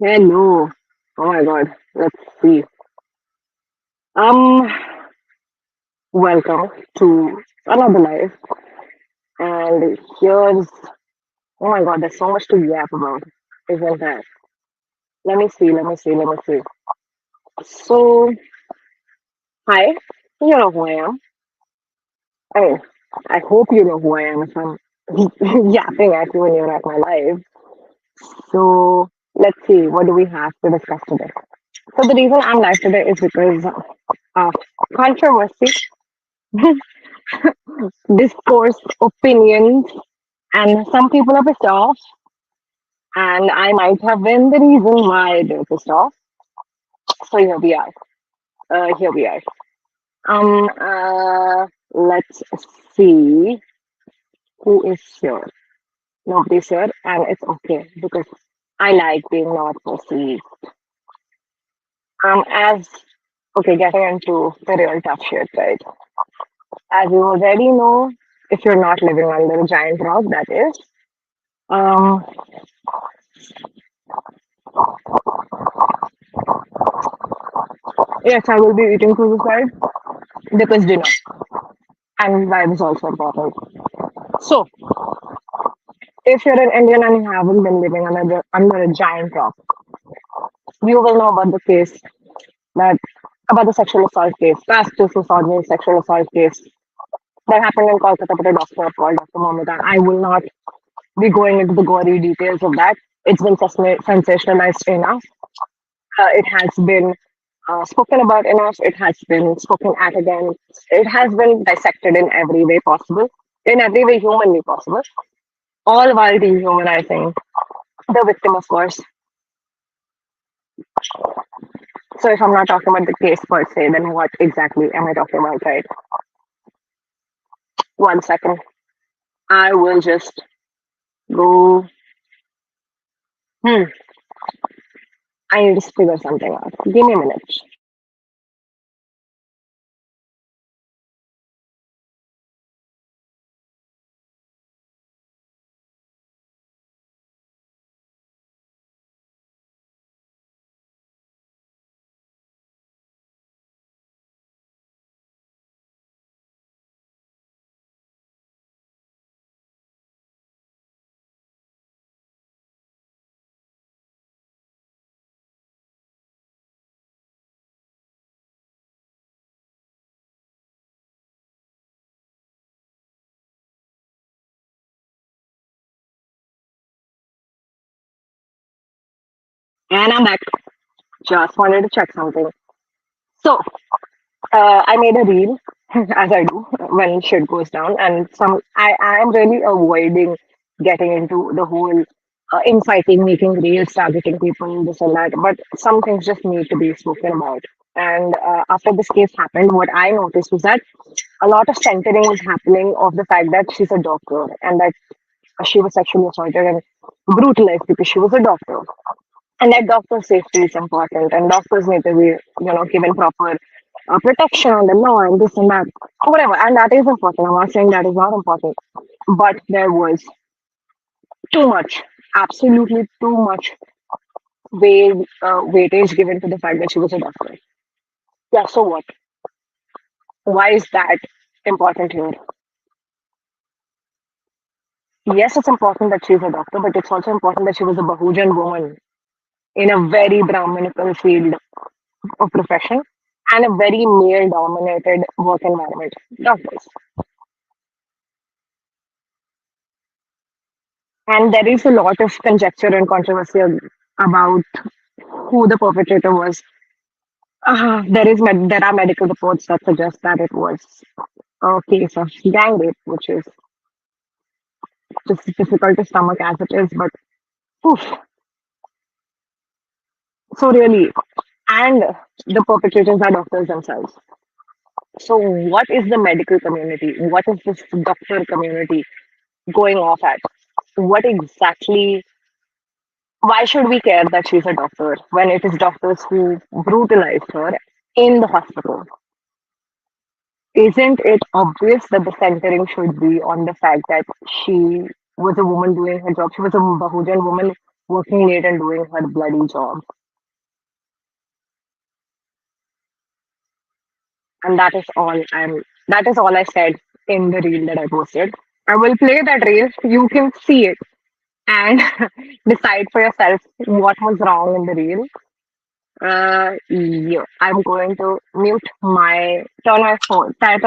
Hello. Oh my God. Let's see. Um, Welcome to another life. And here's, oh my God, there's so much to yap about, isn't there? Let me see. So, hi, you know who I am. I mean, I hope you know who I am if I'm yapping at you when you're at my live. So, let's see, what do we have to discuss today? So, the reason I'm live today is because of controversy, discourse, opinions, and some people are pissed off, and I might have been the reason why they're pissed off. So here we are. Here we are. Let's see who is here. Nobody's here, and it's okay because I like being not perceived. As okay, getting into the real tough shit, right? As you already know, if you're not living under a giant rock, that is. Um, yes, I will be eating through the side because dinner and vibe is also important. So, if you're an Indian and you haven't been living under a giant rock, you will know about the case that about the sexual assault case, past misogyny sexual assault case that happened in Kolkata with a doctor called Dr. Mohammed. And I will not be going into the gory details of that. It's been sensationalized enough. It has been spoken about enough. It has been spoken at again. It has been dissected in every way possible, in every way humanly possible, all while dehumanizing the victim, of course. So if I'm not talking about the case per se, then what exactly am I talking about, right? One second. I will just go. Hmm. I need to figure something out. Give me a minute. And I'm back. Just wanted to check something. So I made a reel, as I do when shit goes down, and I am really avoiding getting into the whole infighting, making reels, targeting people, this and that. But some things just need to be spoken about. And after this case happened, what I noticed was that a lot of centering was happening of the fact that she's a doctor and that she was sexually assaulted and brutalized because she was a doctor. And that doctor safety is important, and doctors need to be, given proper protection on the law and this and that, whatever. And that is important. I'm not saying that is not important, but there was too much, absolutely too much weightage given to the fact that she was a doctor. Yeah. So what? Why is that important here? Yes, it's important that she's a doctor, but it's also important that she was a Bahujan woman in a very Brahminical field of profession and a very male dominated work environment. Doctors. And there is a lot of conjecture and controversy about who the perpetrator was. There are medical reports that suggest that it was a case of gang rape, which is just difficult to stomach as it is. But oof, so really, and the perpetrators are doctors themselves. So what is the medical community? What is this doctor community going off at? What exactly? Why should we care that she's a doctor when it is doctors who brutalized her in the hospital? Isn't it obvious that the centering should be on the fact that she was a woman doing her job? She was a Bahujan woman working late and doing her bloody job. And that is all I said in the reel that I posted. I will play that reel. You can see it and decide for yourself what was wrong in the reel. Yeah, I'm going to turn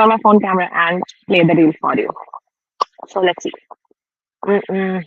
my phone camera and play the reel for you. So let's see. Mm-mm.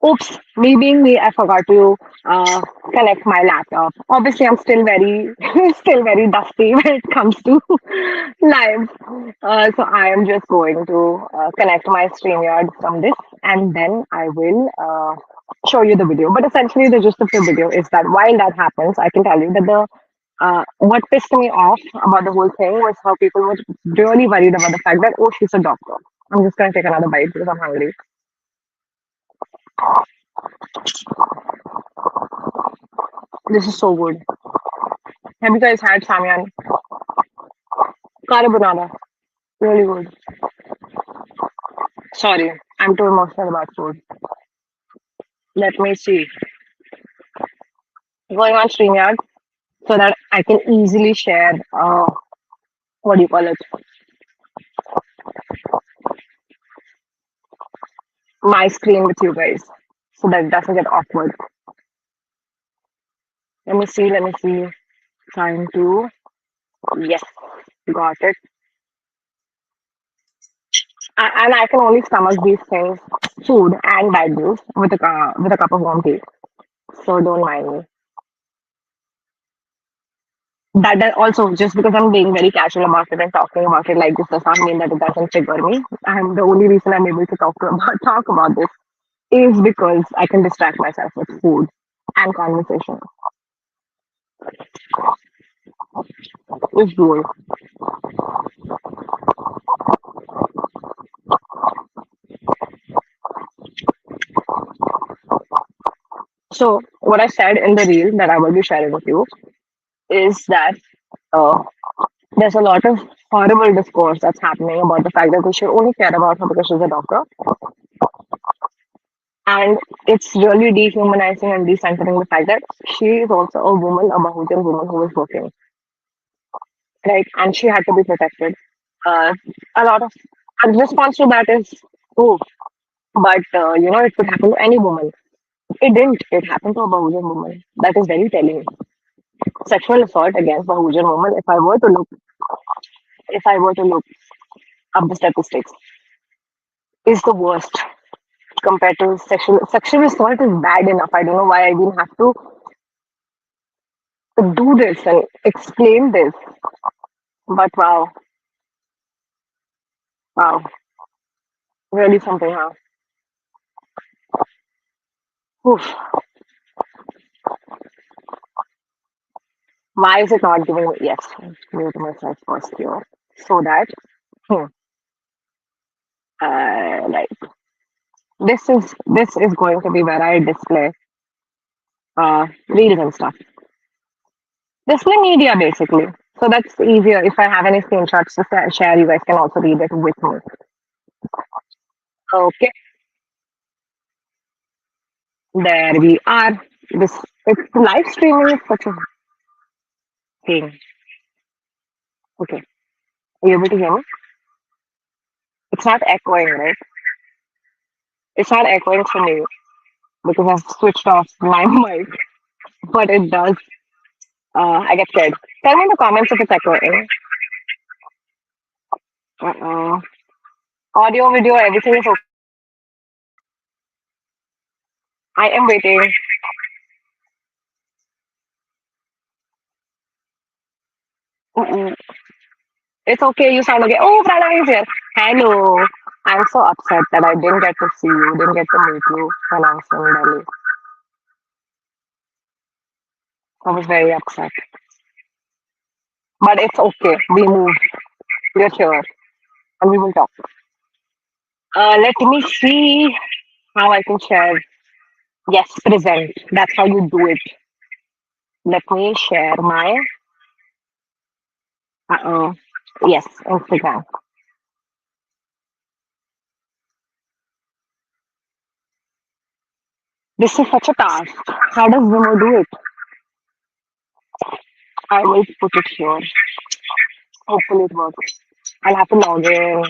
Oops, me being me, I forgot to connect my laptop. Obviously, I'm still very, still very dusty when it comes to live. So I am just going to connect my StreamYard from this, and then I will show you the video. But essentially, the gist of the video is that while that happens, I can tell you that the what pissed me off about the whole thing was how people were really worried about the fact that, oh, she's a doctor. I'm just going to take another bite because I'm hungry. This is so good. Have you guys had samyang? Carbonara. Really good. Sorry, I'm too emotional about food. Let me see. Going on StreamYard so that I can easily share, what do you call it, my screen with you guys so that it doesn't get awkward. Let me see. Trying to, yes, got it. And I can only stomach these things, food and bad news, with a cup of warm tea. So don't mind me. That also, just because I'm being very casual about it and talking about it like this does not mean that it doesn't trigger me. And the only reason I'm able to talk about this is because I can distract myself with food and conversation. It's good. So what I said in the reel that I will be sharing with you is that uh, there's a lot of horrible discourse that's happening about the fact that we should only care about her because she's a doctor. And it's really dehumanizing and decentering the fact that she is also a woman, a Bahujan woman who is working, right? And she had to be protected. Uh, a lot of and response to that is, oh, but it could happen to any woman. It didn't. It happened to a Bahujan woman. That is very telling. Sexual assault against Bahujan woman. If I were to look up the statistics, is the worst compared to sexual assault is bad enough. I don't know why I didn't have to do this and explain this. But wow, wow, really something, huh? Oof. Why is it not giving me? Yes, mute myself first here so that hmm, like this is going to be where I display reels and stuff. Display media basically. So that's easier. If I have any screenshots to share, you guys can also read it with me. Okay, there we are. This it's live streaming is such a thing. Okay, are you able to hear me? It's not echoing, right? It's not echoing from you because I've switched off my mic, but it does. I get scared. Tell me in the comments if it's echoing. Uh-uh. Audio, video, everything is okay. I am waiting. Mm-mm. It's okay. You sound okay. Oh, Pranav is here. Hello. I'm so upset that I didn't get to see you, didn't get to meet you when I was in Delhi. I was very upset. But it's okay. We moved. We're here. And we will talk. Let me see how I can share. Yes, present. That's how you do it. Let me share my uh yes, Instagram. This is such a task. How does Vimo do it? I will put it here. Hopefully it works. I'll have to log in.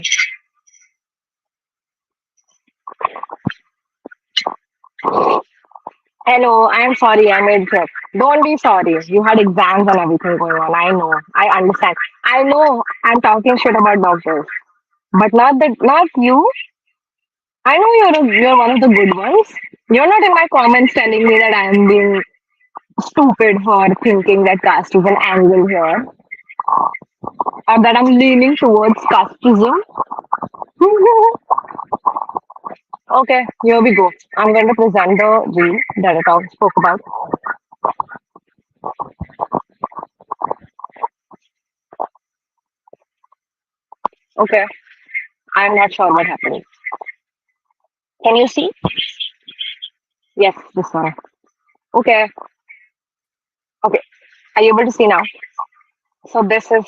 Hello, I am sorry I made check. Don't be sorry. You had exams and everything going on. I know. I understand. I know I'm talking shit about doctors. But not you. I know you're one of the good ones. You're not in my comments telling me that I am being stupid for thinking that caste is an angle here, or that I'm leaning towards casteism. Okay, here we go. I'm going to present the reel that I spoke about. Okay, I'm not sure what happened. Can you see? Yes, this one. Okay, okay. Are you able to see now? So this is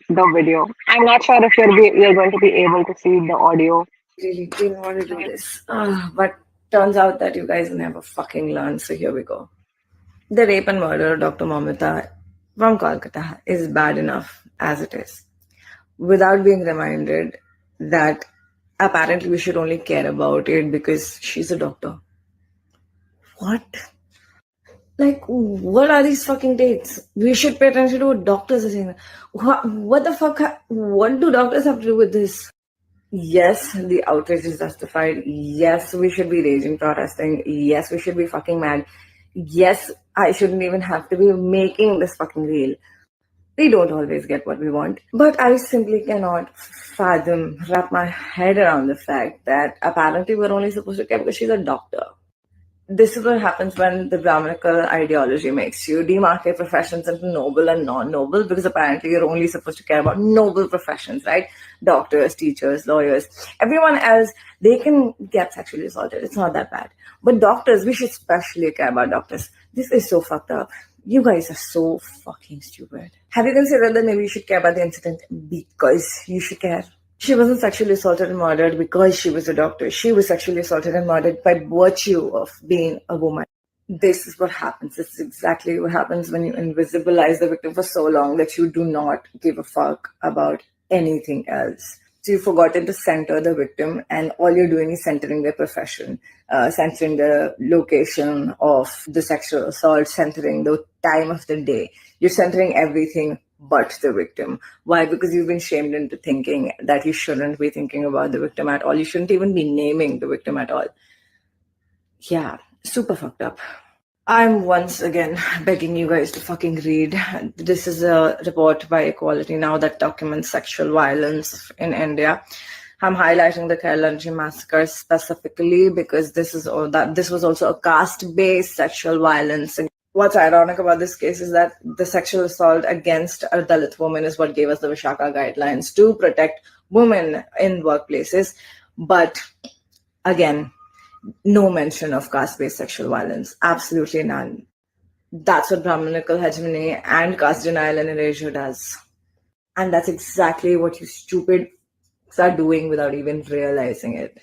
the video. I'm not sure if you're going to be able to see the audio. Really didn't want to do this. But turns out that you guys never fucking learn, so here we go. The rape and murder of Dr. Mamita from Kolkata is bad enough as it is, without being reminded that apparently we should only care about it because she's a doctor. What? Like, what are these fucking dates? We should pay attention to what doctors are saying. What the fuck? What do doctors have to do with this? Yes, the outrage is justified. Yes, we should be raging, protesting. Yes, we should be fucking mad. Yes, I shouldn't even have to be making this fucking reel. We don't always get what we want. But I simply cannot wrap my head around the fact that apparently we're only supposed to care because she's a doctor. This is what happens when the Brahminical ideology makes you demarcate professions into noble and non-noble, because apparently you're only supposed to care about noble professions, right? Doctors, teachers, lawyers, everyone else, they can get sexually assaulted. It's not that bad. But doctors, we should especially care about doctors. This is so fucked up. You guys are so fucking stupid. Have you considered that maybe you should care about the incident because you should care? She wasn't sexually assaulted and murdered because she was a doctor. She was sexually assaulted and murdered by virtue of being a woman. This is what happens. This is exactly what happens when you invisibilize the victim for so long that you do not give a fuck about anything else. So you've forgotten to center the victim, and all you're doing is centering their profession, centering the location of the sexual assault, centering the time of the day. You're centering everything but the victim. Why? Because you've been shamed into thinking that you shouldn't be thinking about the victim at all. You shouldn't even be naming the victim at all. Yeah, super fucked up. I'm once again begging you guys to fucking read. This is a report by Equality Now that documents sexual violence in India. I'm highlighting the Kerala massacre specifically because this was also a caste-based sexual violence. What's ironic about this case is that the sexual assault against a Dalit woman is what gave us the Vishaka guidelines to protect women in workplaces. But again, no mention of caste-based sexual violence. Absolutely none. That's what Brahminical hegemony and caste denial and erasure does. And that's exactly what you stupid are doing without even realizing it.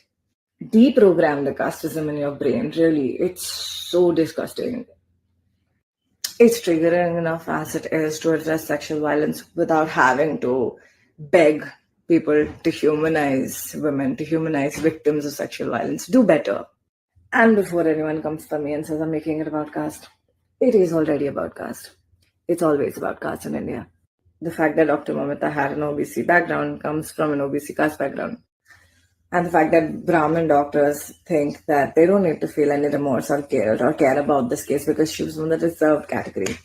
Deprogram the casteism in your brain, really. It's so disgusting. It's triggering enough as it is to address sexual violence without having to beg people to humanize women, to humanize victims of sexual violence. Do better. And before anyone comes to me and says I'm making it about caste, it is already about caste. it's always about caste in India. The fact that Dr. Mamata had an OBC background comes from an OBC caste background. And the fact that Brahmin doctors think that they don't need to feel any remorse or care about this case because she was from the reserved category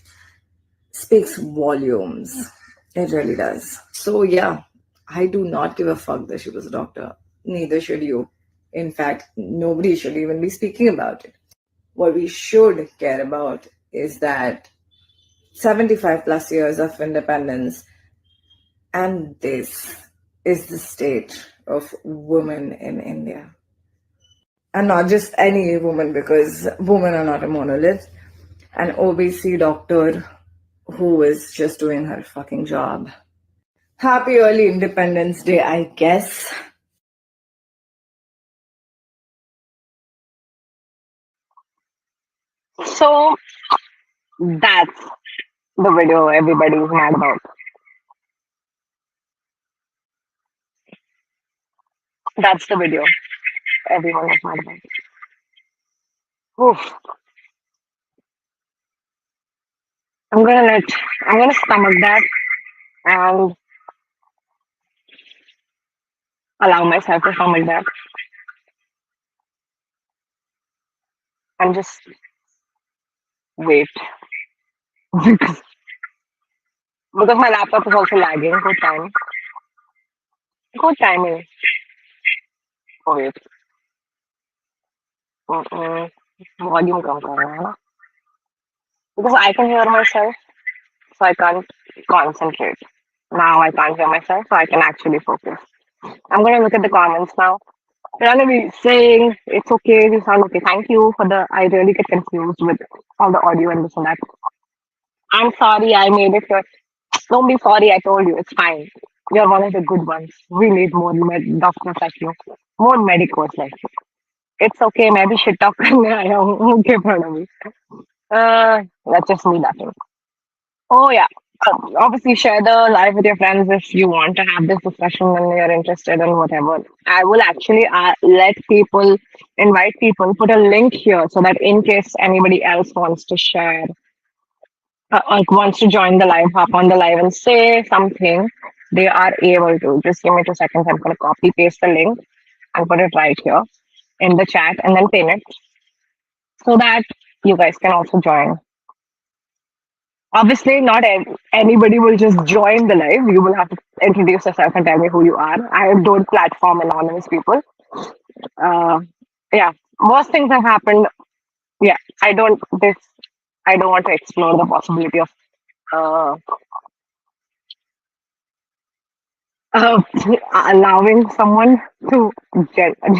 speaks volumes. It really does. So yeah, I do not give a fuck that she was a doctor. Neither should you. In fact, nobody should even be speaking about it. What we should care about is that 75 plus years of independence, and this is the state of women in India. And not just any woman, because women are not a monolith. An OBC doctor who is just doing her fucking job. Happy early Independence Day, I guess. So that's the video everybody is mad about. That's the video everyone is mad about. Oof. I'm gonna stomach that and allow myself to stomach that and just wait. because my laptop is also lagging. Good time. Good timing. Oh wait. Volume कम करना है ना? Because I can hear myself, so I can't concentrate. Now I can't hear myself, so I can actually focus. I'm gonna look at the comments now. They're gonna be saying it's okay, you sound okay. Thank you for the. I really get confused with all the audio and this and that. I'm sorry, I made it here. Don't be sorry, I told you, it's fine. You're one of the good ones. We need more doctors like you, more medicos like you. It's okay, मैं भी shit talk करने आया हूँ उनके front में. That's just me laughing. Oh yeah. Obviously, share the live with your friends if you want to have this discussion and you're interested in whatever. I will actually let people, invite people, put a link here so that in case anybody else wants to share, like wants to join the live, hop on the live and say something, they are able to. Just give me 2 seconds. I'm going to copy paste the link and put it right here in the chat and then pin it so that you guys can also join. Obviously, not anybody will just join the live. You will have to introduce yourself and tell me who you are. I don't platform anonymous people. Yeah, worst things have happened. Yeah, I don't. I don't want to explore the possibility of uh, uh, allowing someone to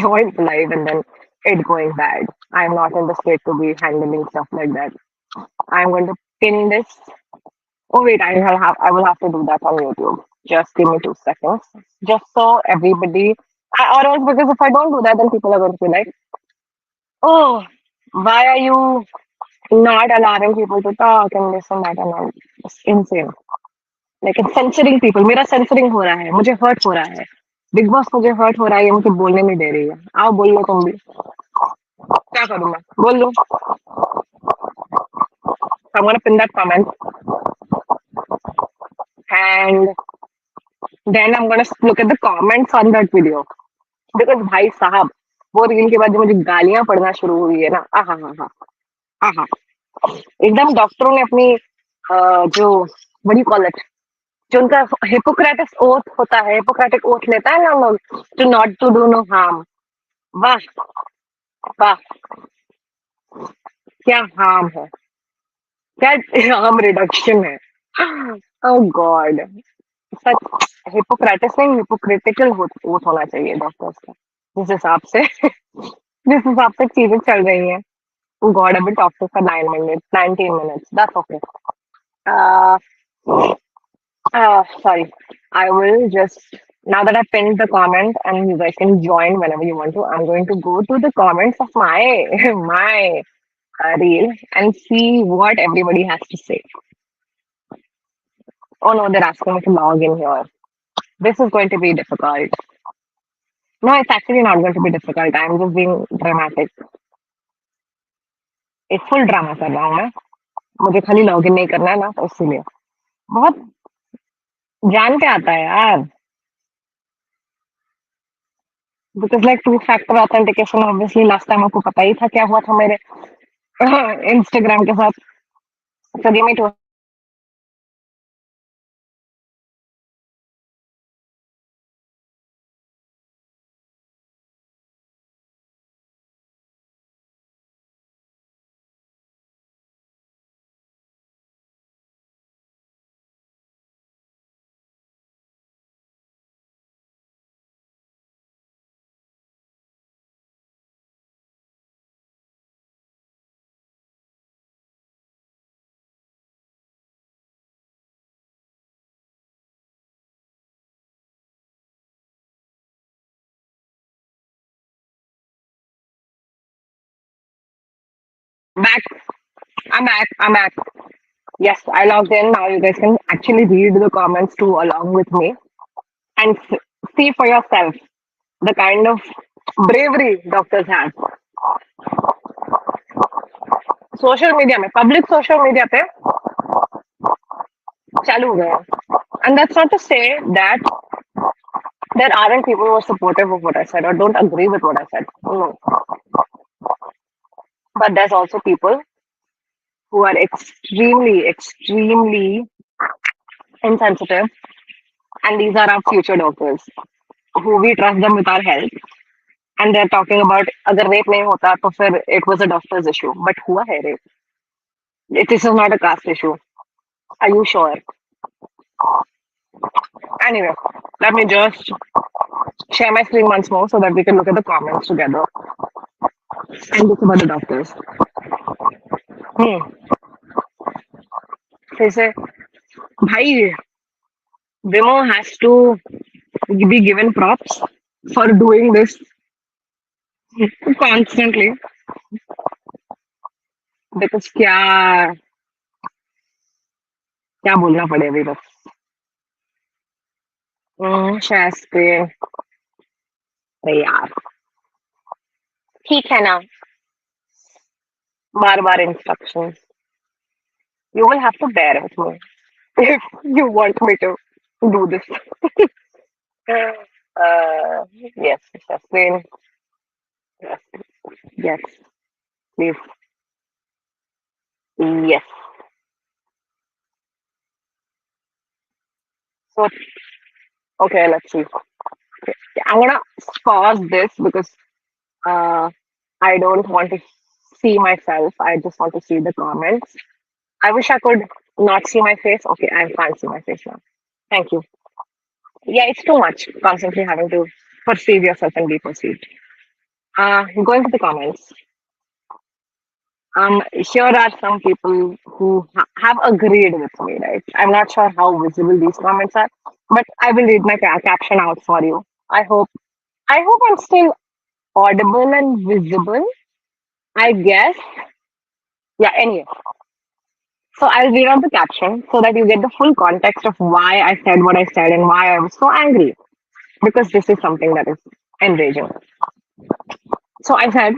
join the live and then it going bad. I'm not in the state to be handling stuff like that. I'm going to pin this. Oh wait, I will have to do that on YouTube. Just give me 2 seconds. Just so everybody or else because if I don't do that then people are going to be like, oh, why are you not allowing people to talk and this and that and all. It's insane. Like it's censoring people. मेरा censoring हो रहा है. मुझे hurt हो रहा है. Big boss मुझे hurt हो रहा है. ये मुझे बोलने नहीं दे रही है. आओ बोल लो तुम भी. क्या करूँ मैं? बोल लो. So I'm gonna pin that comment and then I'm gonna look at the comments on that video because भाई साहब वो रील के बाद जो मुझे गालियां पड़ना शुरू हुई है ना आहा हा हा आहा एकदम डॉक्टरों ने अपनी जो व्हाट डू कॉल इट जो उनका हिपोक्रेटिक ओथ होता है हिपोक्रेटिक ओथ लेता है ना लोग to not to do no harm वाह वाह क्या हार्म है क्या हार्म रिडक्शन है ओह गॉड सच हिपोक्रेटिस नहीं हिपोक्रिटिकल ओथ होना चाहिए डॉक्टर्स का जिस हिसाब से जिस हिसाब से चीजें चल रही हैं गॉड अभी डॉक्टर का 9 minutes 19 minutes that's okay uh, sorry. I will just now that I pinned the comment and you guys can join whenever you want to. I'm going to go to the comments of my my reel and see what everybody has to say. Oh no, they're asking me to log in here. This is going to be difficult. No, it's actually not going to be difficult. I'm just being dramatic. It's full drama कर रहा हूँ मैं. मुझे खाली login नहीं करना है ना, तो इसीलिए बहुत जान के आता है यार। Because like two factor authentication, obviously last time आपको पता ही था क्या हुआ था मेरे इंस्टाग्राम के साथ। So give me two. Back. I'm back. I'm back. Yes, I logged in. Now you guys can actually read the comments too along with me and see for yourself the kind of bravery doctors have. Social media में, public social media पे चालू हो गया. And that's not to say that there aren't people who are supportive of what I said or don't agree with what I said. No. But there's also people who are extremely, extremely insensitive, and these are our future doctors who we trust them with our health. And they're talking about अगर rape नहीं होता तो फिर it was a doctor's issue. But हुआ है rape. This is not a caste issue. Are you sure? Anyway, let me just share my screen once more so that we can look at the comments together. And this about the doctors. Hmm. फिर से भाई Vimo has to be given props for doing this constantly because क्या बोलना पड़े अभी बस. Share screen. अरे यार ठीक है ना, बार बार instruction. You will have to bear with me if you want me to do this. Yes, share screen. Yes, yes, please. Yes. So okay, let's see. Okay. I'm gonna pause this because uh, I don't want to see myself. I just want to see the comments. I wish I could not see my face. Okay, I can't see my face now. Thank you. Yeah, it's too much constantly having to perceive yourself and be perceived. Going to the comments. Here are some people who have agreed with me, right? I'm not sure how visible these comments are, but I will read my caption out for you. I hope I'm still audible and visible. I guess. Yeah. Anyway, so I'll read out the caption so that you get the full context of why I said what I said and why I was so angry, because this is something that is enraging. So I said,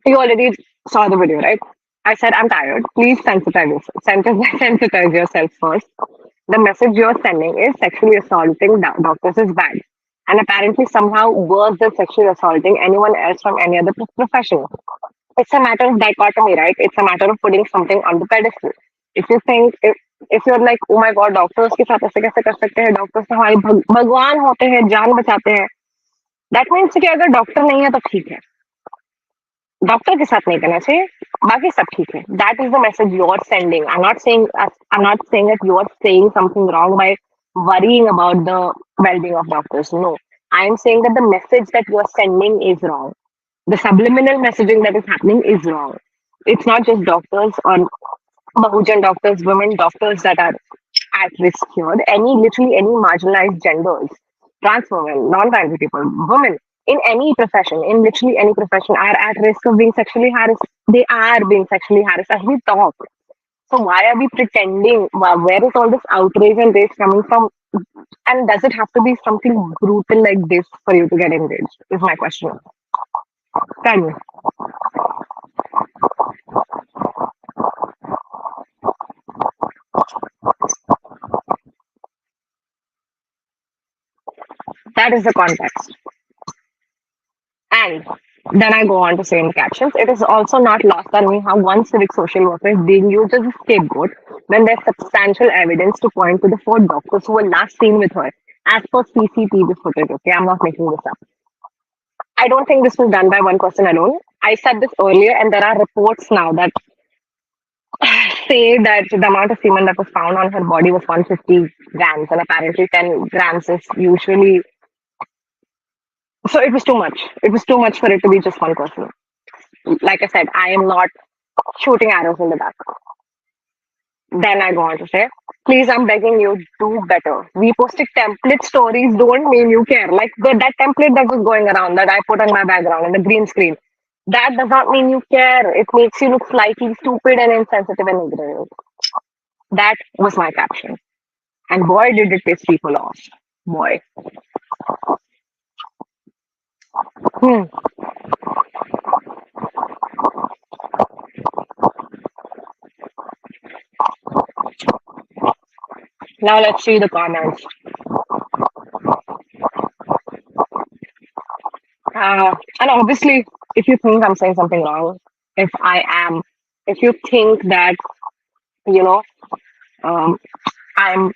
you already saw the video, right? I said, I'm tired. Please sensitize yourself first. The message you're sending is sexually assaulting doctors is bad. And apparently, somehow worse than sexually assaulting anyone else from any other profession. It's a matter of dichotomy, right? It's a matter of putting something on the pedestal. If you think, if you're like, oh my god, doctors के साथ ऐसे कैसे कर सकते हैं, doctors तो हमारे भगवान होते हैं, जान बचाते हैं. That means कि अगर डॉक्टर नहीं है तो ठीक है, डॉक्टर के साथ नहीं करना चाहिए, बाकी सब ठीक है. That is the message you are sending. I'm not saying that you are saying something wrong by worrying about the well-being of doctors. No, I am saying that the message that you are sending is wrong. The subliminal messaging that is happening is wrong. It's not just doctors or Bahujan doctors, women doctors that are at risk here. Literally any marginalized genders, trans women, non-binary people, women in any profession, in literally any profession, are at risk of being sexually harassed. They are being sexually harassed as we talk. So why are we pretending? Where is all this outrage and rage coming from? And does it have to be something brutal like this for you to get enraged? Is my question. Can you? That is the context. And then I go on to say in the captions, it is also not lost on me how one civic social worker is being used as a scapegoat when there's substantial evidence to point to the four doctors who were last seen with her, as per CCTV footage. Okay, I'm not making this up. I don't think this was done by one person alone. I said this earlier, and there are reports now that say that the amount of semen that was found on her body was 150 grams, and apparently 10 grams is usually. So it was too much. It was too much for it to be just one person. Like I said, I am not shooting arrows in the back. Then I go on to say, please, I'm begging you, do better. Reposting template stories don't mean you care. Like that template that was going around that I put on my background and the green screen. That does not mean you care. It makes you look slightly stupid and insensitive and ignorant. That was my caption. And boy, did it piss people off. Boy. Hmm. Now let's see the comments. And obviously, if you think I'm saying something wrong, if I am, if you think that, you know, um, I'm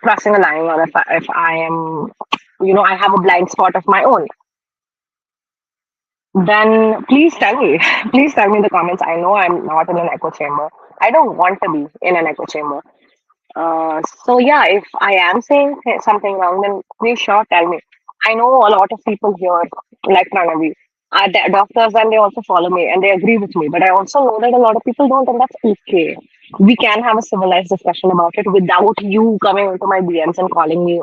crossing a line, or if I am, I have a blind spot of my own, then please tell me. Please tell me in the comments. I know I'm not in an echo chamber. I don't want to be in an echo chamber. So yeah, if I am saying something wrong, then please sure tell me. I know a lot of people here, like Pranavi, are doctors, and they also follow me and they agree with me. But I also know that a lot of people don't, and that's okay. We can have a civilized discussion about it without you coming into my DMs and calling me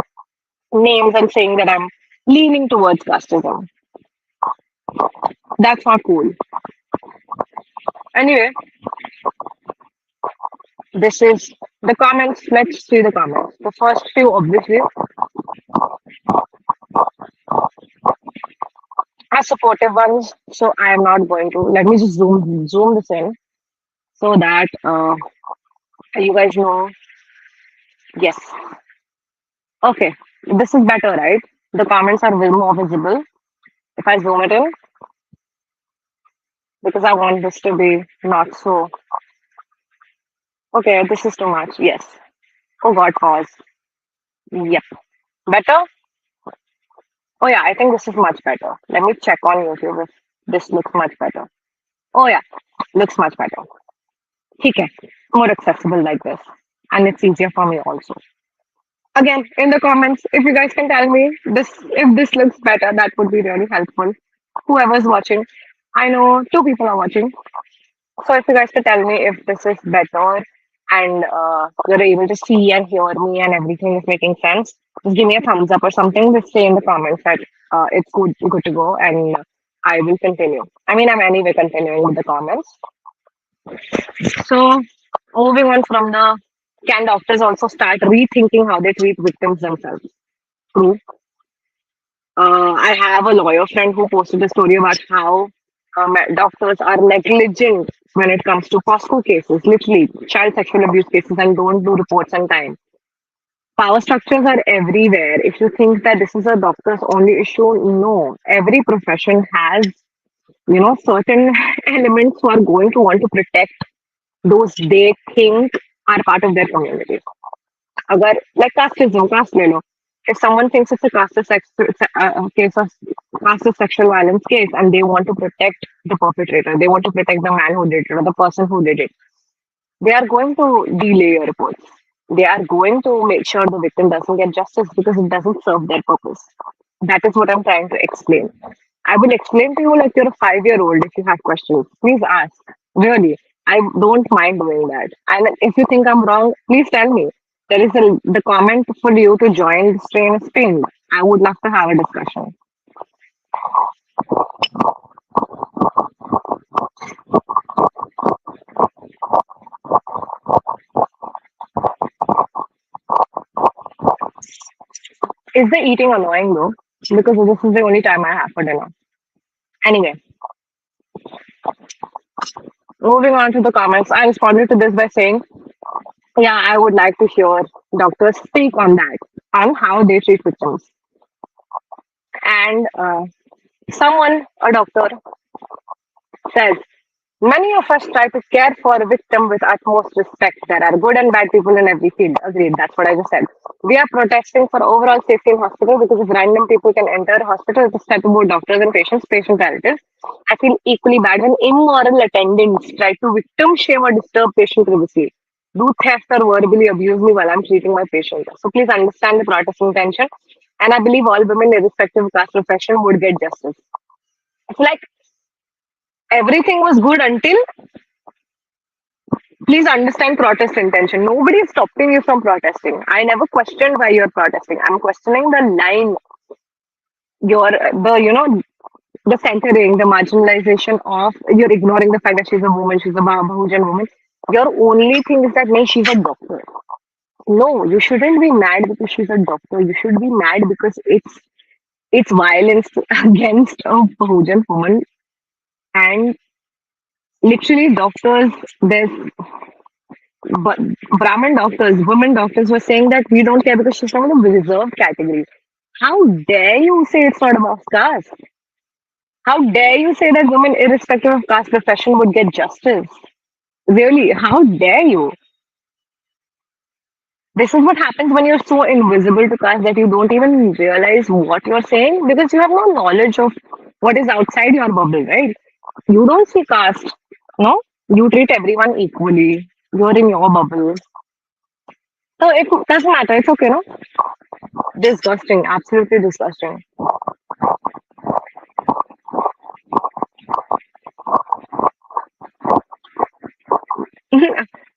names and saying that I'm leaning towards casteism. That's not cool. Anyway, this is the comments. Let's see the comments. The first few, obviously, are supportive ones. So I am not going to. Let me just zoom this in so that you guys know. Yes. Okay. This is better, right? The comments are more visible if I zoom it in, because I want this to be not so. Okay, this is too much. Yes. Oh God, pause. Yep. Better? Oh yeah, I think this is much better. Let me check on YouTube if this looks much better. Oh yeah, looks much better. Okay, more accessible like this. And it's easier for me also. Again, in the comments, if you guys can tell me this, if this looks better, that would be really helpful. Whoever's watching, I know two people are watching. So if you guys could tell me if this is better and you're able to see and hear me and everything is making sense, just give me a thumbs up or something. Just say in the comments that it's good to go, and I will continue. I mean, I'm anyway continuing with the comments. So moving on from the, can doctors also start rethinking how they treat victims themselves? True. I have a lawyer friend who posted a story about how doctors are negligent when it comes to POSCO cases, literally child sexual abuse cases, and don't do reports on time. Power structures are everywhere. If you think that this is a doctor's only issue, no. Every profession has, certain elements who are going to want to protect those they think are part of their community. अगर like casteism, caste ले लो. If someone thinks it's a case of caste sexual violence case, and they want to protect the perpetrator, they want to protect the man who did it or the person who did it, they are going to delay your reports. They are going to make sure the victim doesn't get justice because it doesn't serve their purpose. That is what I'm trying to explain. I will explain to you like you're a 5-year-old if you have questions. Please ask. Really. I don't mind doing that. And if you think I'm wrong, please tell me. There is the comment for you to join this train is pinned. I would love to have a discussion. Is the eating annoying though? Because this is the only time I have for dinner. Anyway, moving on to the comments, I responded to this by saying, yeah, I would like to hear doctors speak on that, on how they treat victims. And someone, a doctor, says, many of us try to care for a victim with utmost respect. There are good and bad people in every field. Agreed. That's what I just said. We are protesting for overall safety in hospital because if random people can enter hospital to step about doctors and patients, patient relatives, I feel equally bad when immoral attendants try to victim shame or disturb patient privacy. Do theft or verbally abuse me while I'm treating my patient. So please understand the protest intention. And I believe all women, irrespective of caste profession, would get justice. It's like everything was good until please understand protest intention. Nobody is stopping you from protesting. I never questioned why you're protesting. I'm questioning the line, the centering, the marginalization of you're ignoring the fact that she's a woman, she's a Bahujan woman. Your only thing is that no, she's a doctor. No, you shouldn't be mad because she's a doctor. You should be mad because it's violence against a Bahujan woman and literally doctors. There's but Brahmin doctors, women doctors were saying that we don't care because she's from the reserved category. How dare you say it's not about caste? How dare you say that women, irrespective of caste profession, would get justice? Really, how dare you? This is what happens when you're so invisible to caste that you don't even realize what you're saying because you have no knowledge of what is outside your bubble, right? You don't see caste, no? You treat everyone equally. You're in your bubble. So it doesn't matter. It's okay, no? Disgusting, absolutely disgusting.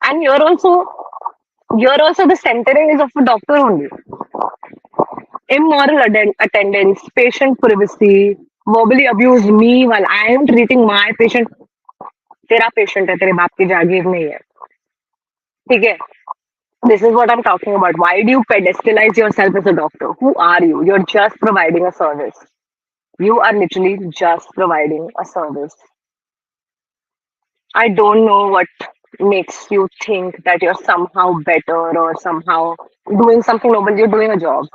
And you're also the centering is of a doctor only. Immoral attendance, patient privacy, verbally abuse me while I am treating my patient. तेरा patient है तेरे बाप की जागीर नहीं है ठीक है This is what I'm talking about. Why do you pedestalize yourself as a doctor? Who are you? You're just providing a service. You are literally just providing a service. I don't know what makes you think that you're somehow better or somehow doing something noble. You're doing a job.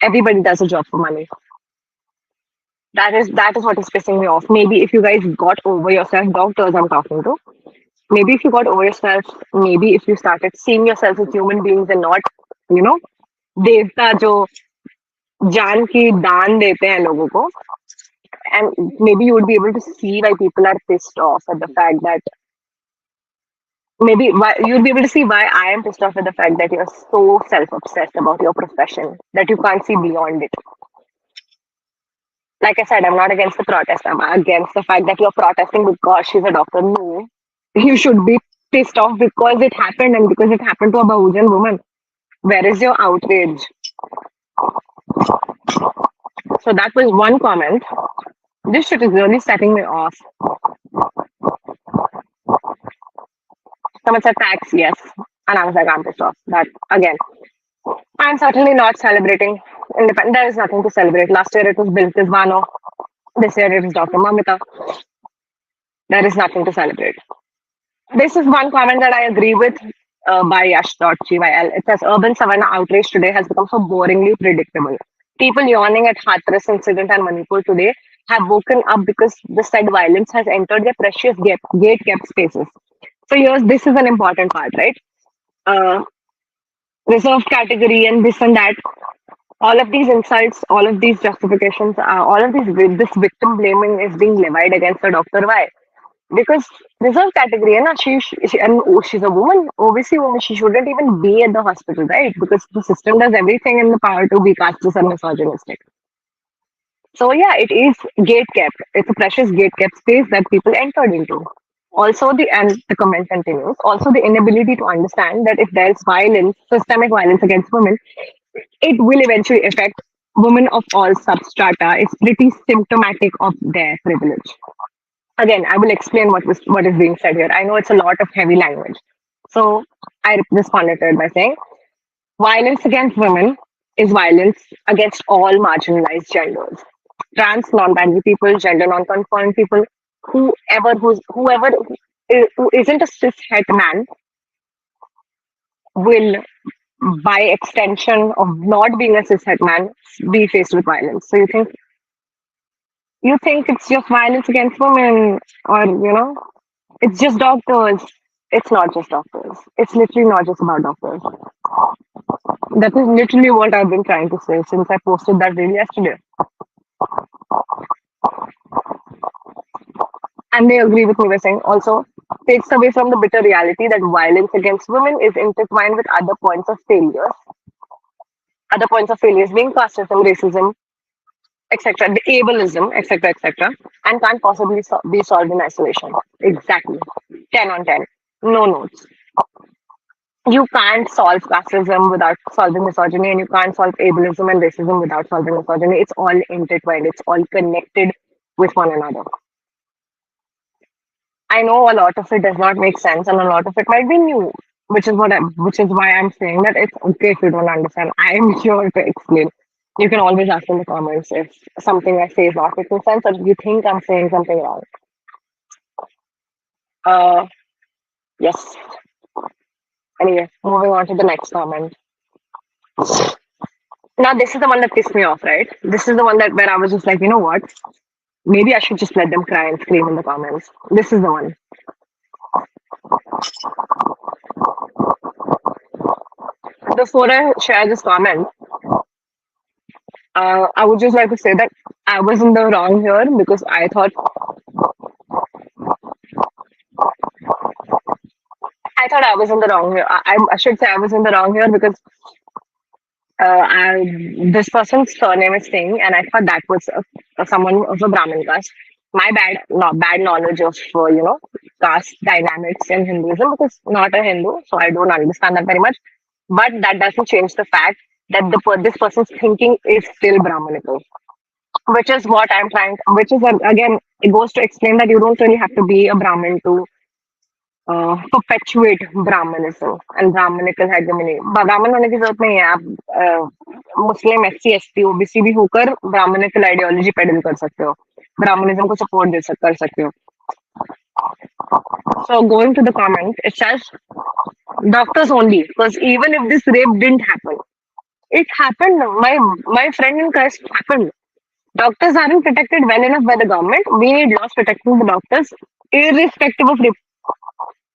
Everybody does a job for money. That is what is pissing me off. Maybe if you guys got over yourself, doctors I'm talking to, maybe if you got over yourself, maybe if you started seeing yourself as human beings and not, you know, देवता जो जान की दान देते हैं लोगों को, and maybe you would be able to see why people are pissed off at the fact that maybe why you'll be able to see why I am pissed off at the fact that you're so self-obsessed about your profession that you can't see beyond it. Like I said, I'm not against the protest. I'm against the fact that you're protesting because she's a doctor. No, you should be pissed off because it happened and because it happened to a Bahujan woman. Where is your outrage? So that was one comment. This shit is really setting me off. Someone said tax, yes. And I was like, I'm pissed off. That again, I'm certainly not celebrating independence. There is nothing to celebrate. Last year it was Bill Tisvano. This year it is Dr. Mamita. There is nothing to celebrate. This is one comment that I agree with by Yash.gyl. It says urban savanna outrage today has become so boringly predictable. People yawning at Hathras incident and Manipur today have woken up because the said violence has entered their precious gate-kept spaces. So here's this is an important part, right? Reserved category and this and that. All of these insults, all of these justifications, all of this victim blaming is being levied against the doctor. Why? Because reserved category, na, she's a woman, obviously woman, she shouldn't even be at the hospital, right? Because the system does everything in the power to be casteist and misogynistic. So yeah, it is gate kept. It's a precious gate kept space that people entered into. Also, the comment continues. Also, the inability to understand that if there is violence, systemic violence against women, it will eventually affect women of all substrata. It's pretty symptomatic of their privilege. Again, I will explain what is being said here. I know it's a lot of heavy language. So I responded to it by saying violence against women is violence against all marginalized genders. Trans, non-binary people, gender non-conforming people, whoever who isn't a cis het man will, by extension of not being a cis het man, be faced with violence. So you think You think it's just violence against women, or it's just doctors. It's not just doctors. It's literally not just about doctors. That is literally what I've been trying to say since I posted that reel yesterday. And they agree with me by saying also takes away from the bitter reality that violence against women is intertwined with other points of failures being casteism, racism, etc., the ableism, etc., etc., and can't possibly be solved in isolation. Exactly. 10 on 10. No notes. You can't solve classism without solving misogyny, and you can't solve ableism and racism without solving misogyny. It's all intertwined, it's all connected with one another. I know a lot of it does not make sense, and a lot of it might be new, which is why I'm saying that it's okay if you don't understand. I am here to explain. You can always ask in the comments if something I say is not making sense, or if you think I'm saying something wrong. Uh, yes. Anyway, moving on to the next comment. Now, this is the one that pissed me off, right? This is the one that where I was just like, you know what? Maybe I should just let them cry and scream in the comments. This is the one. Before I share this comment, I would just like to say that I was in the wrong here because I thought I was in the wrong here. I should say I was in the wrong here because this person's surname is Singh, and I thought that was someone of a Brahmin caste. My bad knowledge of caste dynamics in Hinduism because not a Hindu, so I don't understand that very much. But that doesn't change the fact that this person's thinking is still Brahminical, which is what I'm trying. Which is again, it goes to explain that you don't really have to be a Brahmin to perpetuate Brahminism and Brahminical hegemony. ब्राह्मण होने की जरूरत नहीं है आप मुस्लिम SC ST OBC भी होकर Brahminical ideology peddle कर सकते हो Brahminism को support कर सकते हो. So going to the comment, it says doctors only because even if this rape didn't happen, it happened. My friend in Christ happened. Doctors aren't protected well enough by the government. We need laws protecting the doctors irrespective of rape.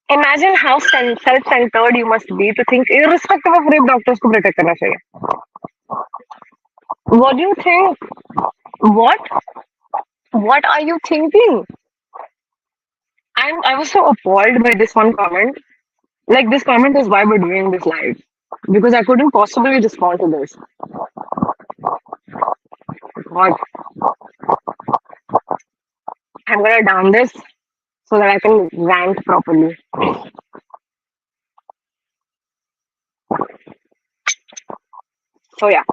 Imagine how self-centered you must be to think irrespective of rape doctors को protect करना चाहिए. What do you think? What? What are you thinking? I was so appalled by this one comment. Like this comment is why we're doing this live. Because I couldn't possibly respond to this. God. I'm gonna down this so that I can rant properly. So yeah.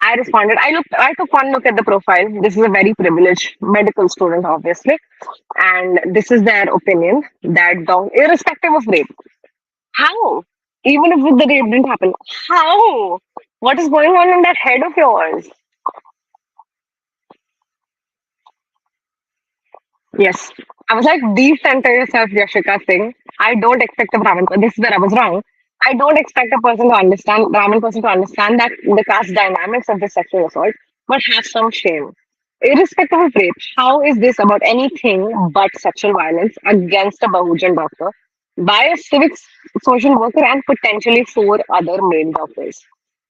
I responded. I took one look at the profile. This is a very privileged medical student, obviously. And this is their opinion that irrespective of rape. How? Even if the rape didn't happen. How? What is going on in that head of yours? Yes. I was like, decenter yourself, Yashika Singh. I don't expect a Brahmin. This is where I was wrong. I don't expect a Brahmin person to understand that the caste dynamics of the sexual assault, but have some shame. Irrespective of rape, how is this about anything but sexual violence against a Bahujan doctor by a civic social worker and potentially four other male doctors?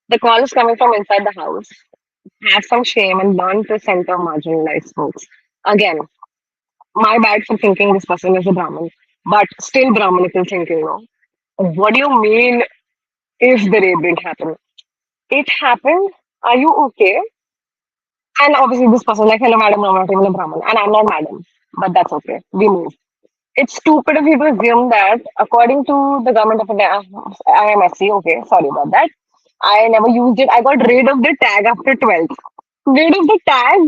The call is coming from inside the house. Have some shame and learn to center marginalized folks. Again, my bad for thinking this person is a Brahmin, but still Brahminical thinking, no? What do you mean if the rape didn't happen? It happened. Are you okay? And obviously, this person like, hello, madam, I'm not even a Brahmin, and I'm not madam, but that's okay. We move. It's stupid of you to assume that, according to the government of India, IMSC, okay, sorry about that. I never used it. I got rid of the tag after 12th. Rid of the tag?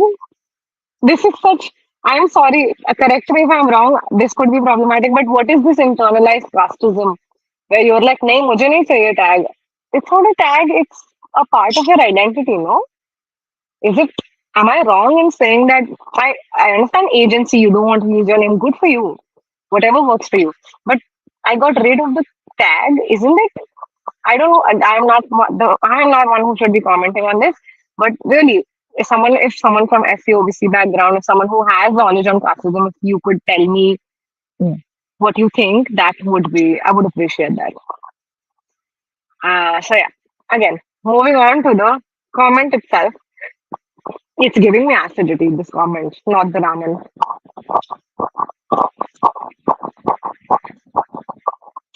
This is such. I'm sorry. Correct me if I'm wrong. This could be problematic. But what is this internalized casteism, where you're like, "नहीं मुझे नहीं चाहिए tag." It's not a tag. It's a part of your identity. No, is it? Am I wrong in saying that? I understand agency. You don't want to use your name. Good for you. Whatever works for you. But I got rid of the tag. Isn't it? I don't know. I'm not one who should be commenting on this. But really, If someone from SCOBC background, if someone who has knowledge on classism, if you could tell me what you think, that would be, I would appreciate that. So yeah, again, moving on to the comment itself. It's giving me acidity, this comment, not the ramen.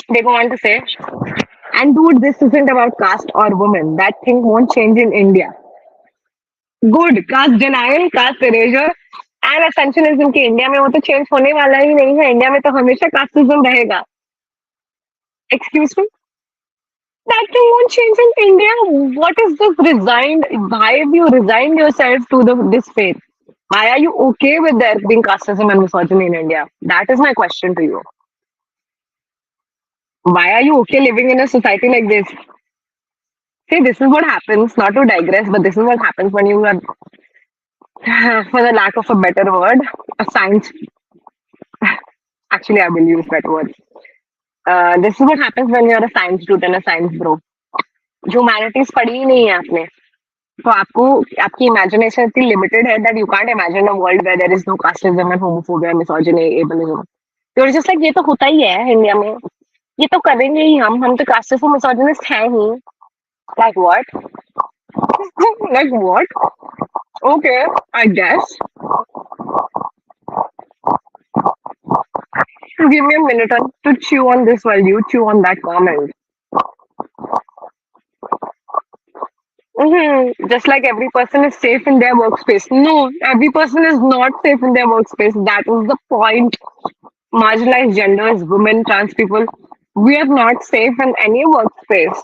They go on to say, and dude, this isn't about caste or women. That thing won't change in India. Good, caste denial, caste erasure and essentialism की India में वो तो change होने वाला ही नहीं है. India में तो हमेशा कास्टिज्म रहेगा. Excuse me, that thing won't change in India. What is this resigned? Why have you resigned yourself to this fate? Why are you okay with there being casteism and misogyny in India? That is my question to you. Why are you okay living in a society like this? See, this is what happens, not to digress, but this is what happens when you are, for the lack of a better word, a science. Actually, I will use better words. This is what happens when you're a science dude and a science bro. Humanities पढ़ी ही नहीं है आपने, तो आपको आपकी imagination इतनी limited है that you can't imagine a world where there is no casteism and homophobia misogyny ableism. You are just like ये तो होता ही है इंडिया में, ये तो करेंगे ही हम तो कास्टिस्ट और मिसोजिनिस्ट हैं ही. Like what? Like what? Okay, I guess. Give me a minute to chew on this while you chew on that comment. Just like every person is safe in their workspace. No, every person is not safe in their workspace. That is the point. Marginalized genders, women, trans people, we are not safe in any workspace.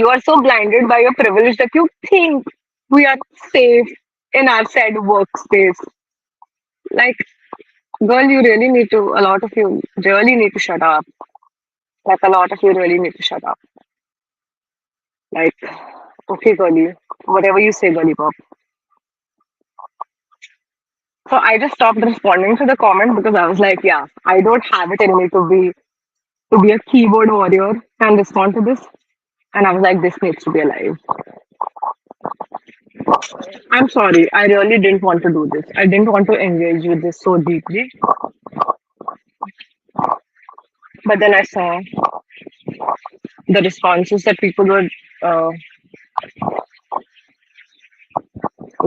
You are so blinded by your privilege that you think we are safe in our said workspace. Like, girl, you really need to, a lot of you really need to shut up. Like, a lot of you really need to shut up. Like, okay, girlie, whatever you say, girlie pop. So I just stopped responding to the comment because I was like, yeah, I don't have it in me to be a keyboard warrior and respond to this. And I was like, this needs to be alive. I'm sorry, I really didn't want to do this. I didn't want to engage with this so deeply. But then I saw the responses that people were,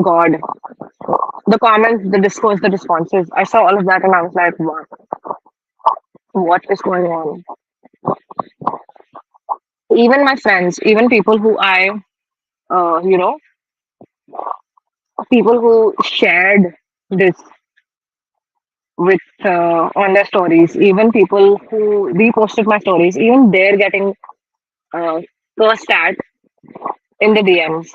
God, the comments, the discourse, the responses. I saw all of that and I was like, wow, what is going on? Even my friends, even people who I, uh, you know, people who shared this with on their stories, even people who reposted my stories, even they're getting uh, cursed at in the DMs.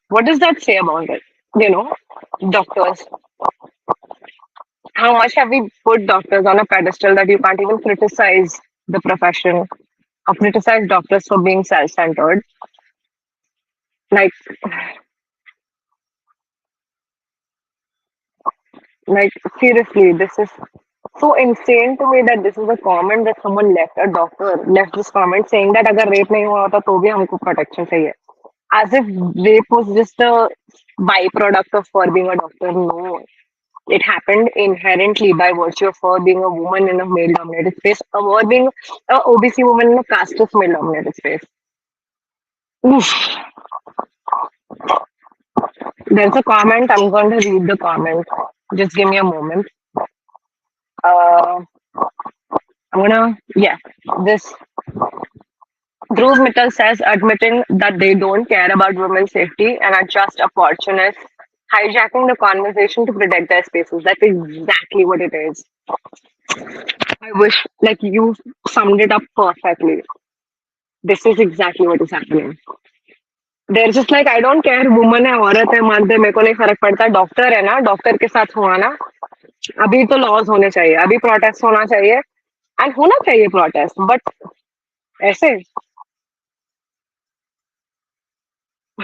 What does that say about it? You know, doctors. How much have we put doctors on a pedestal that you can't even criticize the profession or criticize doctors for being self-centered? Like, like seriously, this is so insane to me that this is a comment that someone left. A doctor left this comment saying that अगर rape नहीं हुआ होता तो भी हमको protection चाहिए. As if rape was just a byproduct of her being a doctor. No, it happened inherently by virtue of her being a woman in a male-dominated space, or her being a OBC woman in a casteist male-dominated space. Oof. There's a comment. I'm going to read the comment. Just give me a moment. Uh, yeah, this Dhruv Mittal says admitting that they don't care about women's safety and are just opportunists, hijacking the conversation to protect their spaces. That's exactly what it is. I wish, like, you summed it up perfectly. This is exactly what is happening. They're just like, I don't care, woman है, औरत है, मर्द है, मेरे को नहीं फर्क पड़ता. डॉक्टर है ना, डॉक्टर के साथ हुआ ना, अभी तो लॉज होने चाहिए, अभी प्रोटेस्ट होना चाहिए एंड होना चाहिए प्रोटेस्ट. बट ऐसे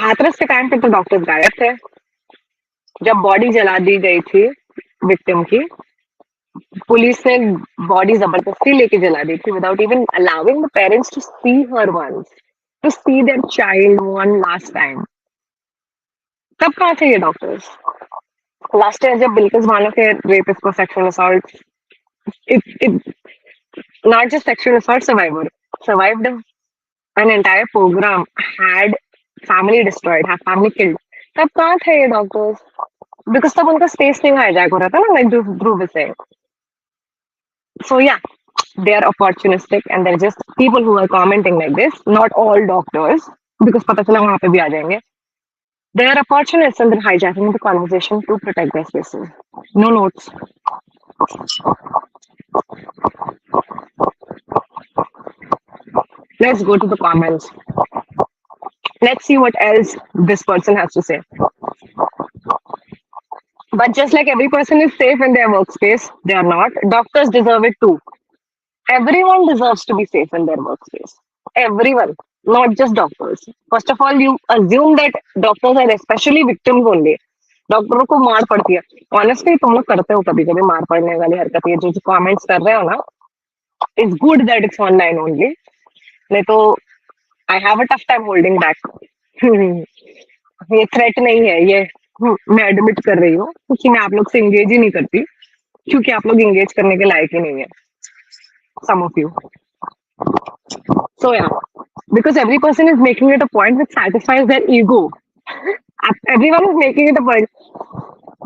हाथरस के टाइम पे तो डॉक्टर्स गायब थे. जब बॉडी जला दी गई थी विक्टिम की, पुलिस ने बॉडी जबरदस्ती लेके जला दी थी without even allowing the parents to see her once, to see their child one last time. तब कहाँ थे ये डॉक्टर्स? लास्ट ईयर जब बिल्किस बानो के रेपिस्ट को sexual assault, it not just sexual assault survivor, survived an entire program, had family destroyed, had family killed. तब कहाँ थे ये डॉक्टर्स? बिकॉज तब उनका स्पेस नहीं हाईजैक हो रहा था ना, like Dhruv is saying. So yeah, they are opportunistic and they're just people who are commenting like this, not all doctors, because पता चला वहां पे भी आ जाएंगे. They are opportunists and they're hijacking the conversation to protect their spaces. No notes. Let's go to the comments. Let's see what else this person has to say. But just like every person is safe in their workspace, they are not. Doctors deserve it too. Everyone deserves to be safe in their workspace. Everyone, not just doctors. First of all, you assume that doctors are especially victims only. डॉक्टरों को मार पड़ती है. Honestly तुम लोग करते हो कभी कभी मार पड़ने वाली हरकत, ये जो कमेंट्स कर रहे हो ना, it's good that it's online only. नहीं तो I have a tough time holding back. ये थ्रेट नहीं है ये. मैं एडमिट कर रही हूँ क्योंकि मैं आप लोग से इंगेज ही नहीं करती, क्योंकि आप लोग इंगेज करने के लायक ही नहीं है, some of you. So yeah, because every person is making it a point which satisfies their ego. Everyone is making it a point.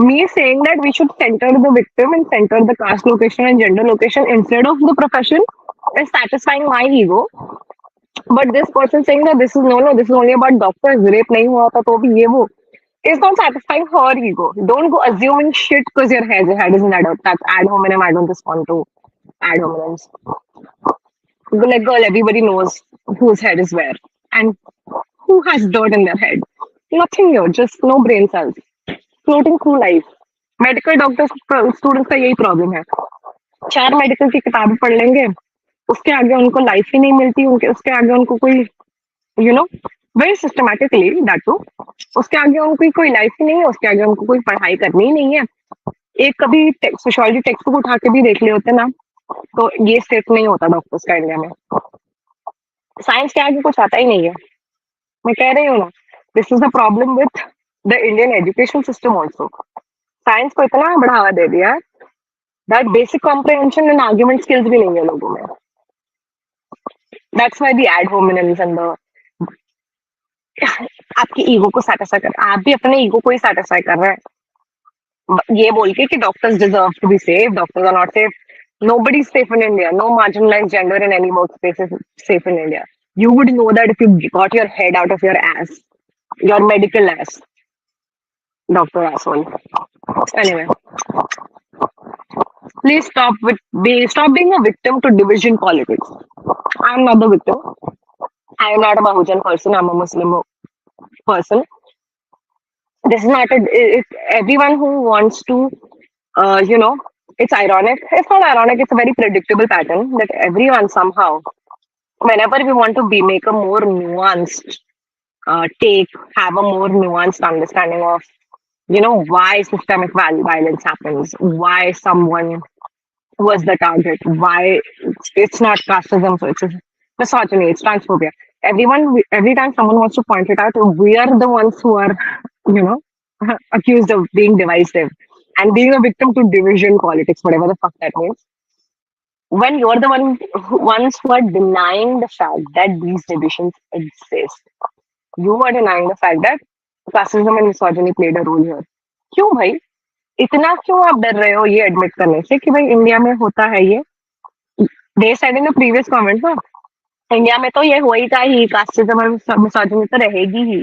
Me saying that we should center the victim and center the caste location and gender location instead of the profession is satisfying my ego. But this person saying that this is no, this is only about doctors. Rape नहीं हुआ था तो भी ये वो is not satisfying her ego. Don't go assuming shit because your head is an ad hominem. I don't respond to ad hominems. Like girl, everybody knows whose head is where and who has dirt in their head. Nothing here, just no brain cells. Floating through life. Medical doctor students का यही problem है. 4 medical की किताबें पढ़ लेंगे, उसके आगे उनको लाइफ ही नहीं मिलती, उनके उसके आगे उनको कोई you know very systematically that to, उसके आगे उनको कोई लाइफ ही नहीं है, उसके आगे उनको कोई पढ़ाई करनी ही नहीं है. एक कभी सोशियोलॉजी टेक्स्ट बुक उठा के भी देख ले होते ना, तो ये स्टेट नहीं होता डॉक्टर्स का इंडिया में. साइंस के आगे कुछ आता ही नहीं है. मैं कह रही हूँ ना, this is the problem with the Indian education system also. Science को इतना बढ़ावा दे दिया that basic comprehension and argument skills भी नहीं है लोगों में. That's why the ad hominems and the आपकी ईगो को सैटिस्फाई कर, आप भी अपने ईगो को ही सैटिस्फाई कर रहे हैं ये बोल के कि doctors deserve to be safe, doctors are not safe. Nobody is safe in India. No marginalized gender in any workspace is safe in India. You would know that if you got your head out of your ass, your medical ass, doctor asshole. Anyway, please stop being a victim to division politics. I am not the victim. I am not a Bahujan person. I'm a Muslim person. This is not everyone who wants to, it's ironic. It's not ironic. It's a very predictable pattern that everyone somehow, whenever we want to make a more nuanced have a more nuanced understanding of, why systemic violence happens, why someone was the target, why it's not casteism, so it's misogyny, it's transphobia. Every time someone wants to point it out, we are the ones who are, accused of being divisive and being a victim to division politics, whatever the fuck that means. When you're the ones who are denying the fact that these divisions exist, you are denying the fact that casteism and misogyny played a role here. क्यों भाई? इतना क्यों आप डर रहे हो ये admit करने से कि भाई इंडिया में होता है ये? They said in the previous comment ना, इंडिया में तो ये होएगा ही, casteism और misogyny तो रहेगी ही.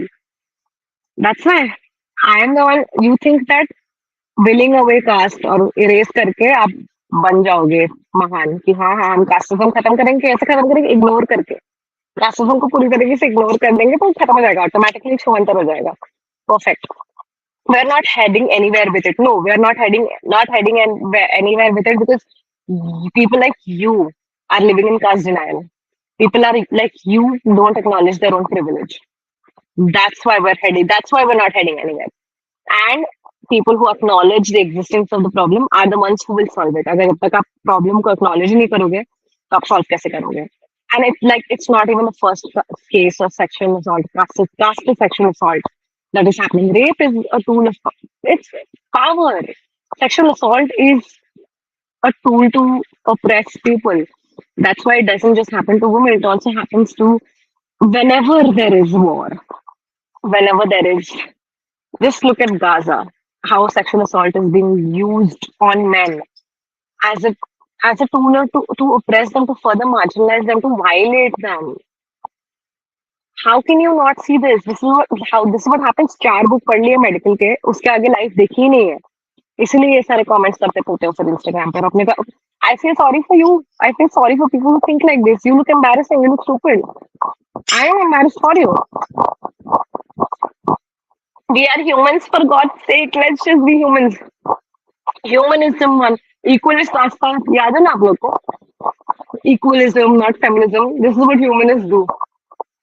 That's why I am the one. You think that willing away caste और erase करके आप बन जाओगे महान कि हाँ हम casteism खत्म करेंगे, कैसे खत्म करेंगे? इग्नोर करके. casteism को पूरी तरीके से इग्नोर कर देंगे तो खत्म हो जाएगा, ऑटोमेटिकली छुअंतर हो जाएगा. Perfect. We're not heading anywhere with it. No, we're not heading anywhere with it because people like you are living in caste denial. People are like you don't acknowledge their own privilege. That's why we're not heading anywhere. And people who acknowledge the existence of the problem are the ones who will solve it. अगर जब तक आप problem को acknowledge नहीं करोगे, तो आप solve कैसे करोगे? And it's not even the first case of sexual assault, caste sexual assault. that is happening. Rape is a tool of it's power. Sexual assault is a tool to oppress people. That's why it doesn't just happen to women, it also happens to whenever there is war, whenever there is. Just look at Gaza, how sexual assault is being used on men as a as a tool to oppress them, to further marginalize them, to violate them. How can you not see this? This is what happens. चार book पढ़ लिए medical के, उसके आगे life देखी ही नहीं है. इसलिए ये सारे कमेंट्स करते पोते हो फिर इंस्टाग्राम पर अपने का. I feel sorry for you. I feel sorry for people who think like this. You look embarrassing. You look stupid. I am embarrassed for you. We are humans, for God's sake. Let's just be humans. Humanism one. Equalist last time. याद है ना आप लोग को? Equalism, not feminism. This is what humanists do.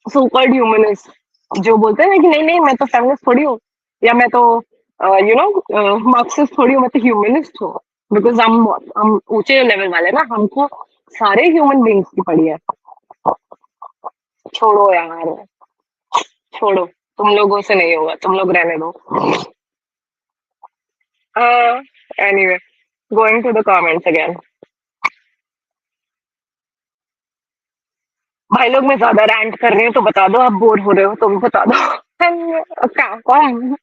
So called humanists. जो बोलते हैं ना कि नहीं नहीं मैं तो feminist थोड़ी हूँ या मैं तो मार्क्सिस्ट थोड़ी हूँ, मैं तो ह्यूमनिस्ट हूँ. बिकॉज हम ऊंचे लेवल वाले ना, हमको सारे ह्यूमन बींग्स की पड़ी है. छोड़ो यार, छोड़ो, तुम लोगों से नहीं होगा, तुम लोग रहने दो. Anyway, going to the comments again. भाई लोग मैं ज्यादा रैंट कर रही हूँ तो बता दो, आप बोर हो रहे हो तो भी बता दो. क्या कौन,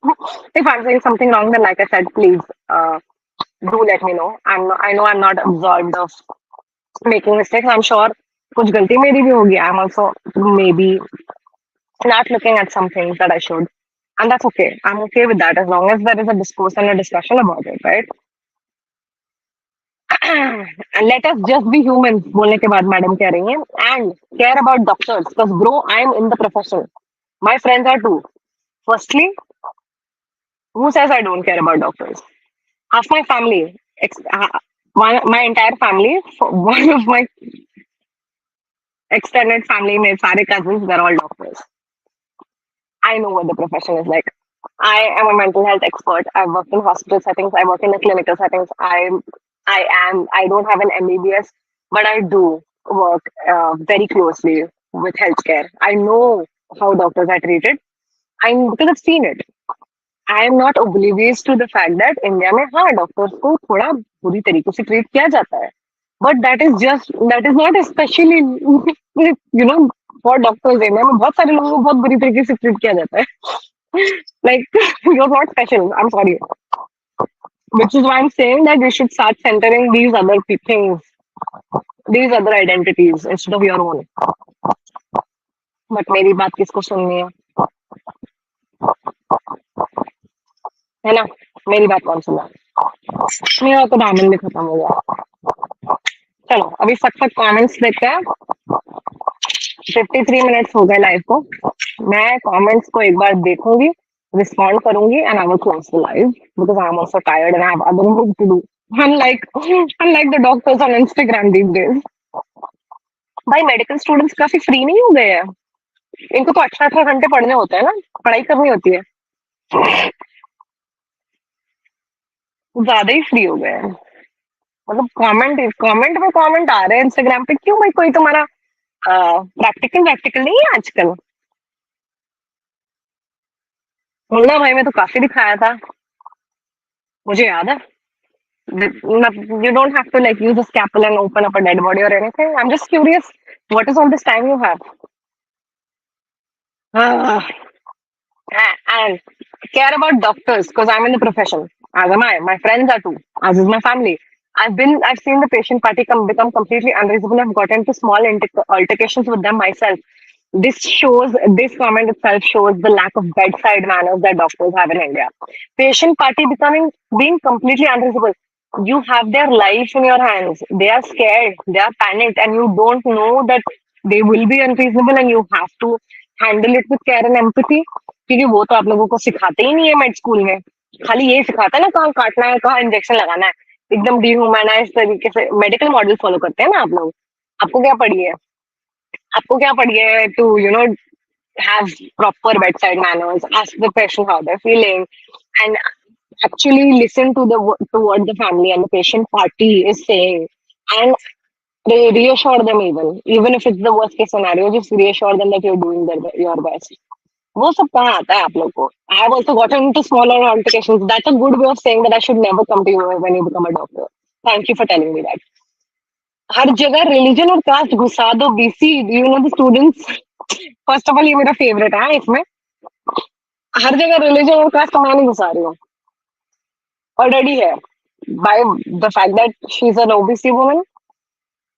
if I'm saying something wrong then like I said please do let me know. I know I'm not absolved of making mistakes. I'm sure कुछ गलती मेरी भी होगी. I'm also maybe not looking at some things that I should, and that's okay. I'm okay with that as long as there is a discourse and a discussion about it, right? And let us just be humans. बोलने के बाद madam कह रही हैं and care about doctors because bro I am in the profession. My friends are too. Firstly, who says I don't care about doctors? Half my family, my entire family, one of my extended family, my सारे cousins, they're all doctors. I know what the profession is like. I am a mental health expert. I've worked in hospital settings. I work in the clinical settings. I don't have an MBBS, but I do work very closely with healthcare. I know how doctors are treated. Because I've seen it. I am not oblivious to the fact that India में हाँ doctors को थोड़ा बुरी तरीके से treat किया जाता है. But that is not specially for doctors. India में बहुत सारे लोगों को बहुत बुरी तरीके से ट्रीट किया जाता है. Like you're not special. I'm sorry. Which is why I'm saying that we should start centering these other things, these other identities instead of your own. But मेरी बात किसको सुननी है ना? मेरी बात कौन सुना? मेरा तो डायमंड भी खत्म हो गया. चलो अभी फटफट कमेंट्स देखते हैं. 53 मिनट्स हो गए लाइव को. मैं कमेंट्स को एक बार देखूंगी, रिस्पॉन्ड करूंगी and I will close the live because I am also tired and I have other work to do. Unlike the doctors on Instagram these days. भाई मेडिकल स्टूडेंट्स काफी फ्री नहीं हो गए हैं? इनको तो 18 घंटे पढ़ने होते हैं ना, पढ़ाई करनी होती है. ज्यादा ही फ्री हो गए हैं. मतलब कमेंट पे कमेंट आ रहे हैं इंस्टाग्राम पे. क्यों भाई, कोई तुम्हारा प्रैक्टिकल प्रैक्टिकल नहीं है आजकल? मुन्ना भाई में तो काफी दिखाया था, मुझे याद है. You don't have to like use a scalpel and open up a dead body or anything. I'm just curious, what is all this time you have? Ah, and care about doctors because I'm in the profession. As am I. My friends are too. As is my family. I've seen the patient party become completely unreasonable. I've gotten into small altercations with them myself. This comment itself shows the lack of bedside manners that doctors have in India. Patient party being completely unreasonable. You have their life in your hands. They are scared. They are panicked, and you don't know that they will be unreasonable, and you have to handle it with care and empathy. क्योंकि वो तो आप लोगों को सिखाते ही नहीं है made school में. खाली ये सिखाता है ना कहाँ काटना है, कहाँ इंजेक्शन लगाना है. एकदम डिह्यूमनाइज तरीके से मेडिकल मॉडल फॉलो करते हैं ना आप लोग. आपको क्या पड़ी है? आपको क्या पड़ी है to have proper bedside manners, ask the patient how they're feeling, and actually listen to what the family and the patient party is saying, and reassure them even if it's the worst case scenario. Just reassure them that you're doing your best. वो सब कहाँ आता है आप लोग को? I have also gotten into smaller altercations. That's a good way of saying that I should never come to you when you become a doctor. Thank you for telling me that. हर जगह religion और cast घुसा दो, BC, you know the students. First of all ये मेरा favourite है इसमें। हर जगह religion और कास्ट मैं नहीं घुसा रही हूँ, ऑलरेडी है। By the fact that she's an OBC woman,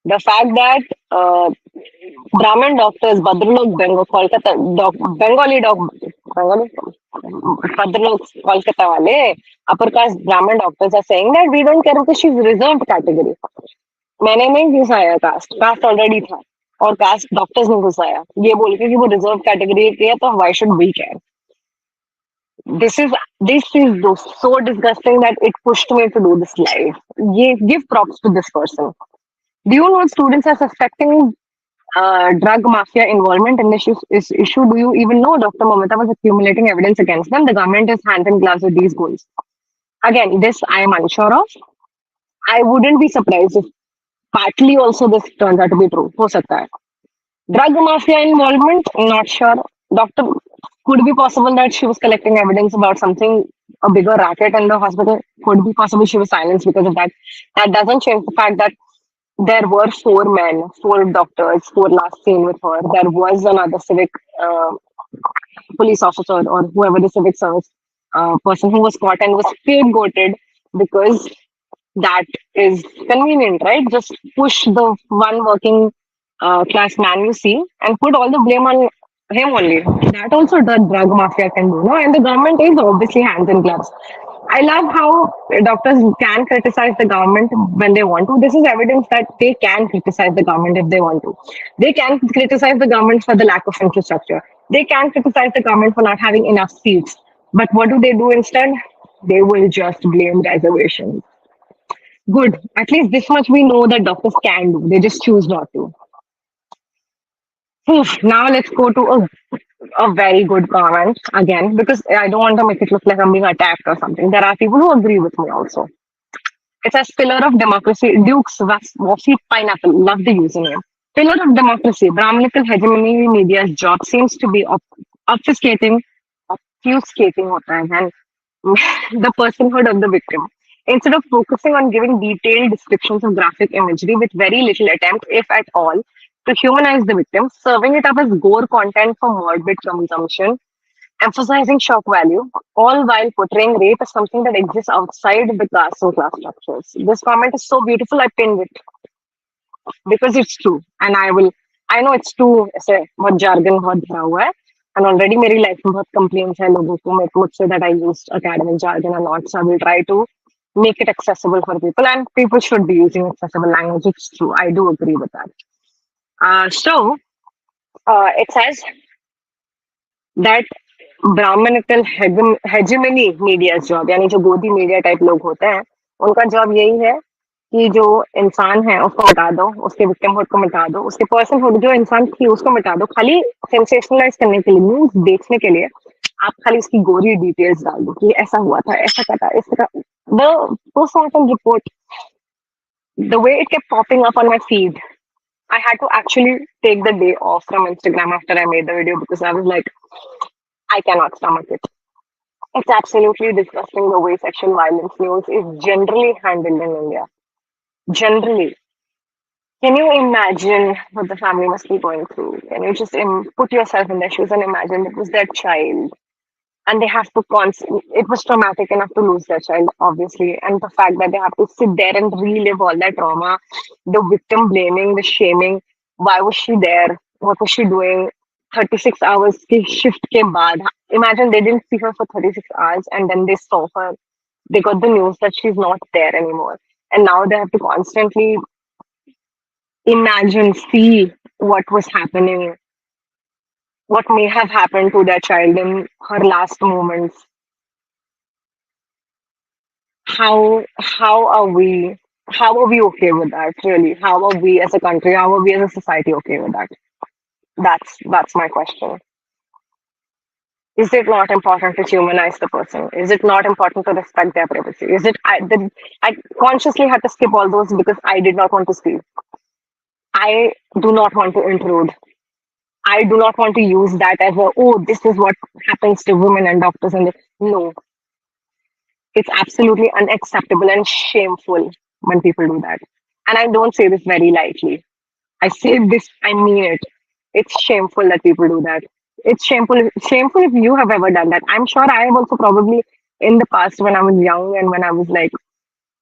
the fact that Brahmin doctors, Badrulok, Bengal, Kolkata, Bengali Bengali, Badrulok, Kolkata wale, upper caste Brahmin doctors are saying that we don't care because she's reserved category. मैंने नहीं घुसाया cast, cast already था और cast doctors ने घुसाया ये बोल के कि वो रिजर्व कैटेगरी की है तो why should we care? This is so disgusting that it pushed me to do this live. ये give props to this person. Do you know students are suspecting drug mafia involvement in this issue? Do you even know Dr. Mamata was accumulating evidence against them? The government is hand in gloves with these goals. Again, this I am unsure of. I wouldn't be surprised if partly also this turns out to be true. हो सकता है. Drug mafia involvement, not sure. Doctor, could be possible that she was collecting evidence about something, a bigger racket in the hospital. Could be possible she was silenced because of that. That doesn't change the fact that there were four men, four doctors, four last seen with her. There was another civic police officer or whoever the civic service person who was caught and was scapegoated because that is convenient, right? Just push the one working class man you see and put all the blame on him only. That also the drug mafia can do, no? And the government is obviously hands in gloves. I love how doctors can criticize the government when they want to. This is evidence that they can criticize the government if they want to. They can criticize the government for the lack of infrastructure. They can criticize the government for not having enough seats. But what do they do instead? They will just blame reservations. Good. At least this much we know that doctors can do. They just choose not to. Now let's go to a very good comment again because I don't want to make it look like I'm being attacked or something. There are people who agree with me also. It says pillar of democracy, Duke's Waffy Pineapple. Love the username. Pillar of democracy, Brahminical hegemony media's job seems to be obfuscating, obfuscating hota hai, and the personhood of the victim. Instead of focusing on giving detailed descriptions of graphic imagery with very little attempt, if at all, to humanize the victim, serving it up as gore content for morbid consumption, emphasizing shock value, all while portraying rape as something that exists outside the caste and class structures. This comment is so beautiful, I pinned it because it's true. And I know it's too, ऐसे बहुत jargon बहुत भरा हुआ है. And already मेरी life में बहुत complaints है लोगों को मुझसे that I used academic jargon a lot. So I will try to make it accessible for people, and people should be using accessible language. It's true. I do agree with that. So it says that Brahminical hegemony media job यानी जो गोदी media type लोग होते हैं उनका job यही है कि जो इंसान है उसको मिटा दो, उसके विक्टिमहुड को मिटा दो, उसके पर्सनहुड जो इंसान थी उसको मिटा दो, खाली सेंसेशनलाइज करने के लिए, न्यूज देखने के लिए आप खाली उसकी गोरी डिटेल्स डाल दो कि ऐसा हुआ था, ऐसा कटा, ऐसा the postmortem report, the way it kept popping up on my feed. I had to actually take the day off from Instagram after I made the video because I was like, I cannot stomach it. It's absolutely disgusting the way sexual violence news is generally handled in India. Generally. Can you imagine what the family must be going through? Can you just put yourself in their shoes and imagine it was their child? And they have to it was traumatic enough to lose their child, obviously. And the fact that they have to sit there and relive all that trauma, the victim blaming, the shaming. Why was she there? What was she doing? 36 hours ki shift ke baad. Imagine they didn't see her for 36 hours and then they saw her. They got the news that she's not there anymore. And now they have to constantly imagine, see what was happening, what may have happened to their child in her last moments. How are we okay with that, really? How are we as a country, how are we as a society okay with that? That's my question. Is it not important to humanize the person? Is it not important to respect their privacy? Is it I consciously had to skip all those because I did not want to speak. I do not want to intrude. I do not want to use that as a, oh, this is what happens to women and doctors. And no, it's absolutely unacceptable and shameful when people do that. And I don't say this very lightly. I say this, I mean it. It's shameful that people do that. It's shameful if you have ever done that. I'm sure I have also probably in the past when I was young and when I was like,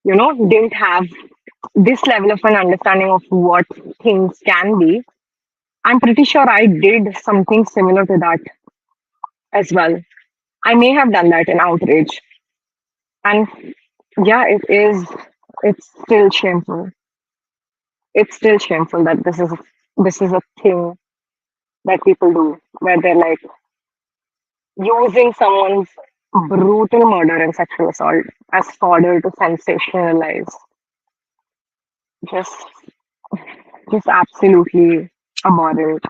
didn't have this level of an understanding of what things can be. I'm pretty sure I did something similar to that as well. I may have done that in outrage. And yeah, it's still shameful. It's still shameful that this is a thing that people do where they're like using someone's brutal murder and sexual assault as fodder to sensationalize. Just just absolutely abhorrent.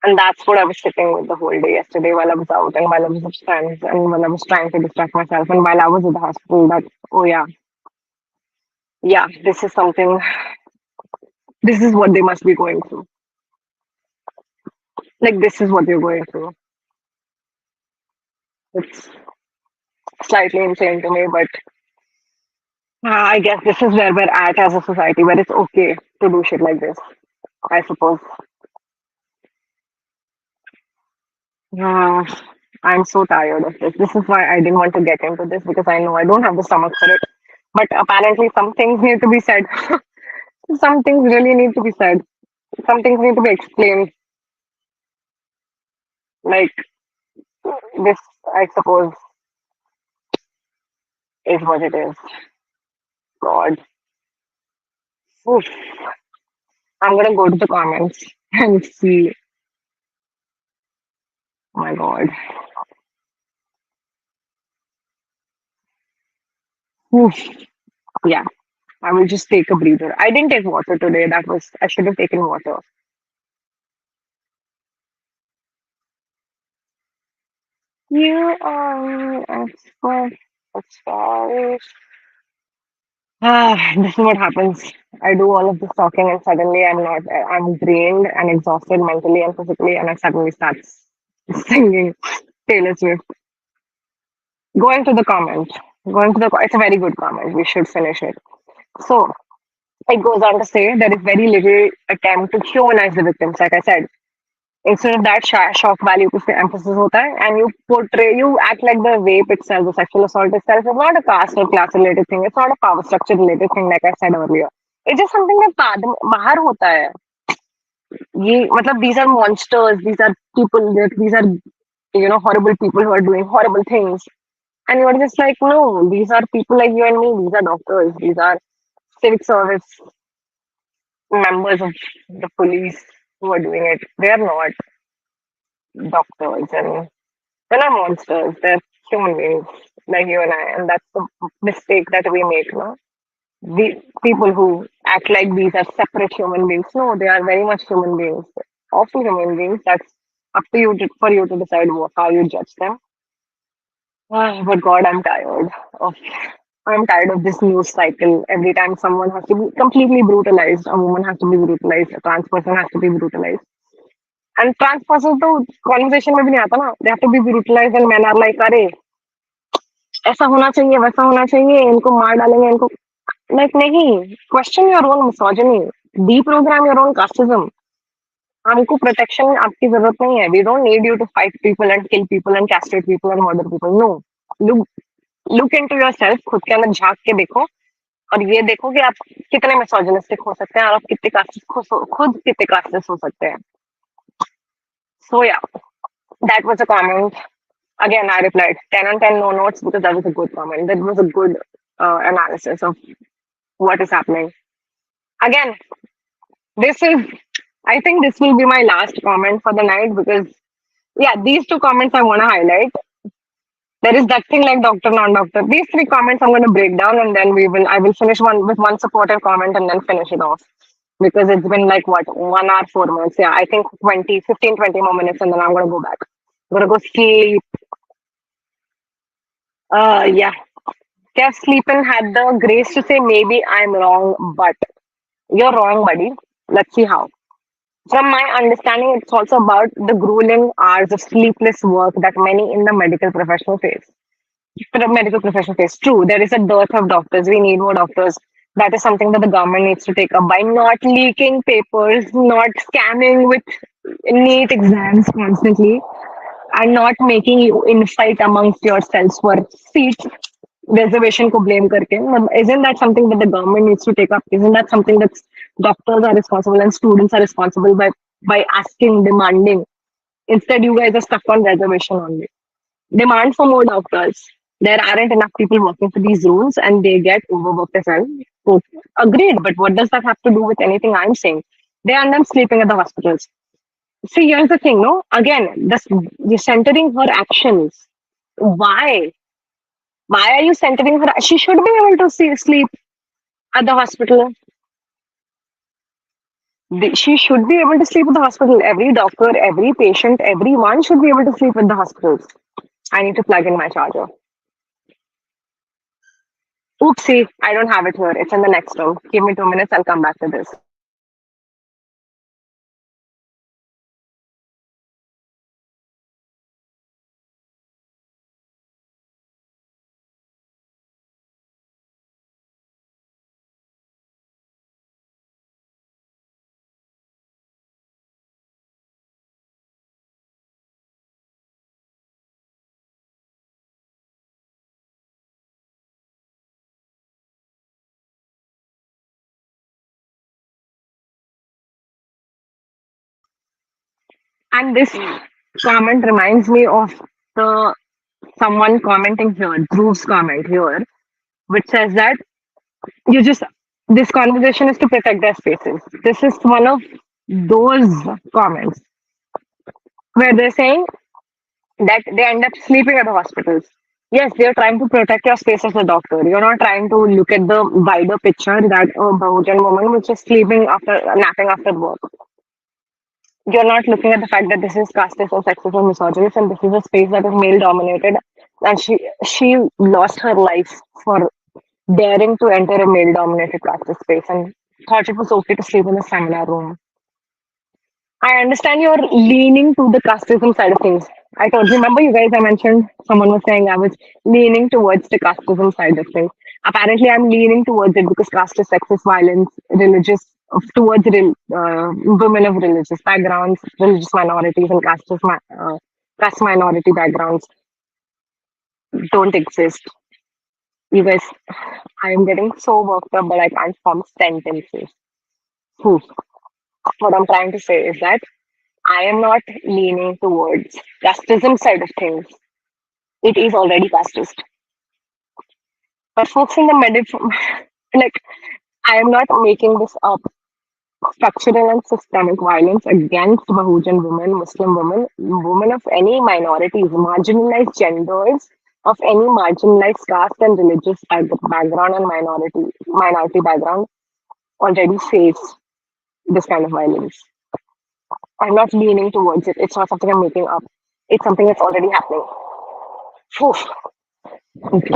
And that's what I was sitting with the whole day yesterday while I was out and while I was with friends and while I was trying to distract myself and while I was at the hospital that, oh yeah, this is what they must be going through. Like this is what they're going through. It's slightly insane to me, but I guess this is where we're at as a society where it's okay to do shit like this, I suppose. Uh, I'm so tired of this. This is why I didn't want to get into this because I know I don't have the stomach for it. But apparently, some things need to be said. Some things really need to be said. Some things need to be explained. Like this, I suppose, is what it is. God. Oof. I'm gonna go to the comments and see. Oh my God. Oof. Yeah. I will just take a breather. I didn't take water today. I should have taken water. You are an expert. Sorry. This is what happens. I do all of this talking and suddenly I'm drained and exhausted mentally and physically and I suddenly start singing Taylor Swift. Going to the comment. It's a very good comment. We should finish it. So it goes on to say there is very little attempt to humanize the victims, like I said. Instead of that, shock value पे emphasis होता है, and you act like the rape itself, the sexual assault itself is not a caste or class related thing. It's not a power structure related thing, like I said earlier. It's just something that बाहर होता है. ये मतलब these are monsters, these are people, these are horrible people who are doing horrible things, and you're just like, no, these are people like you and me. These are doctors. These are civic service members of the police who are doing it. They are not doctors and they're not monsters. They're human beings like you and I. And that's the mistake that we make, no? The people who act like these are separate human beings. No, they are very much human beings. Awful human beings. That's up to you for you to decide how you judge them. But God, of I'm tired of this news cycle. Every time someone has to be completely brutalized, a woman has to be brutalized, a trans person has to be brutalized. And trans person तो conversation में भी नहीं आता ना. They have to be brutalized and men are like, अरे ऐसा होना चाहिए, वैसा होना चाहिए, इनको मार डालेंगे, इनको like नहीं. Question your own misogyny. Deprogram your own casteism. हमको protection आपकी जरूरत नहीं है. We don't need you to fight people and kill people and castrate people and murder people. No. Look into yourself. खुद के अंदर झांक के देखो और ये देखो कि आप कितने मिसोजिनिस्टिक हो सकते हैं और आप कितने खुद कितने कास्टिस्ट हो सकते हैं. So yeah, that was a comment. Again, I replied 10 on 10 no notes because that was a good comment. That was a good analysis of what is happening. Again, I think this will be my last comment for the night because, yeah, these two comments I want to highlight. There is that thing like doctor, non-doctor. These three comments I'm going to break down and then I will finish one supportive comment and then finish it off. Because it's been like what, 1 hour, 4 minutes. Yeah, I think 15, 20 more minutes and then I'm going to go back. I'm going to go sleep. Yeah. Kev Sleepin had the grace to say, maybe I'm wrong, but you're wrong, buddy. Let's see how. From my understanding, it's also about the grueling hours of sleepless work that many in the medical profession face. The medical profession face. True, there is a dearth of doctors. We need more doctors. That is something that the government needs to take up by not leaking papers, not scamming with neat exams constantly, and not making you infight amongst yourselves for seats reservation ko blame karke. Isn't that something that the government needs to take up? Isn't that something that doctors are responsible and students are responsible by asking, demanding? Instead, you guys are stuck on reservation only. Demand for more doctors. There aren't enough people working for these rules and they get overworked as well. Okay. Agreed, but what does that have to do with anything I'm saying? They end up sleeping at the hospitals. See, here's the thing, no? Again, this you're centering her actions. Why? Why are you centering her? She should be able to sleep at the hospital. She should be able to sleep at the hospital. Every doctor, every patient, everyone should be able to sleep at the hospitals. I need to plug in my charger. Oopsie, I don't have it here. It's in the next room. Give me 2 minutes. I'll come back to this. And this comment reminds me of the someone commenting here, Dhruv's comment here, which says that you just this conversation is to protect their spaces. This is one of those comments where they're saying that they end up sleeping at the hospitals. Yes, they're trying to protect your space as a doctor. You're not trying to look at the wider picture that a Bahujan woman which is sleeping after napping after work. You're not looking at the fact that this is casteist and sexist and misogynist, and this is a space that is male dominated. And she lost her life for daring to enter a male dominated casteist space and thought it was okay to sleep in the seminar room. I understand you're leaning to the casteism side of things. I told you, remember you guys, I mentioned someone was saying I was leaning towards the casteism side of things. Apparently, I'm leaning towards it because caste is sexist violence, religious, towards women of religious backgrounds, religious minorities, and caste minority backgrounds don't exist. You guys, I am getting so worked up, but I can't form sentences. Whew. What I'm trying to say is that I am not leaning towards casteism side of things. It is already casteist. But folks in the like, I am not making this up. Structural and systemic violence against Bahujan women, Muslim women, women of any minorities, marginalized genders, of any marginalized caste and religious background and minority background already face this kind of violence. I'm not leaning towards it. It's not something I'm making up. It's something that's already happening. Phew. Okay.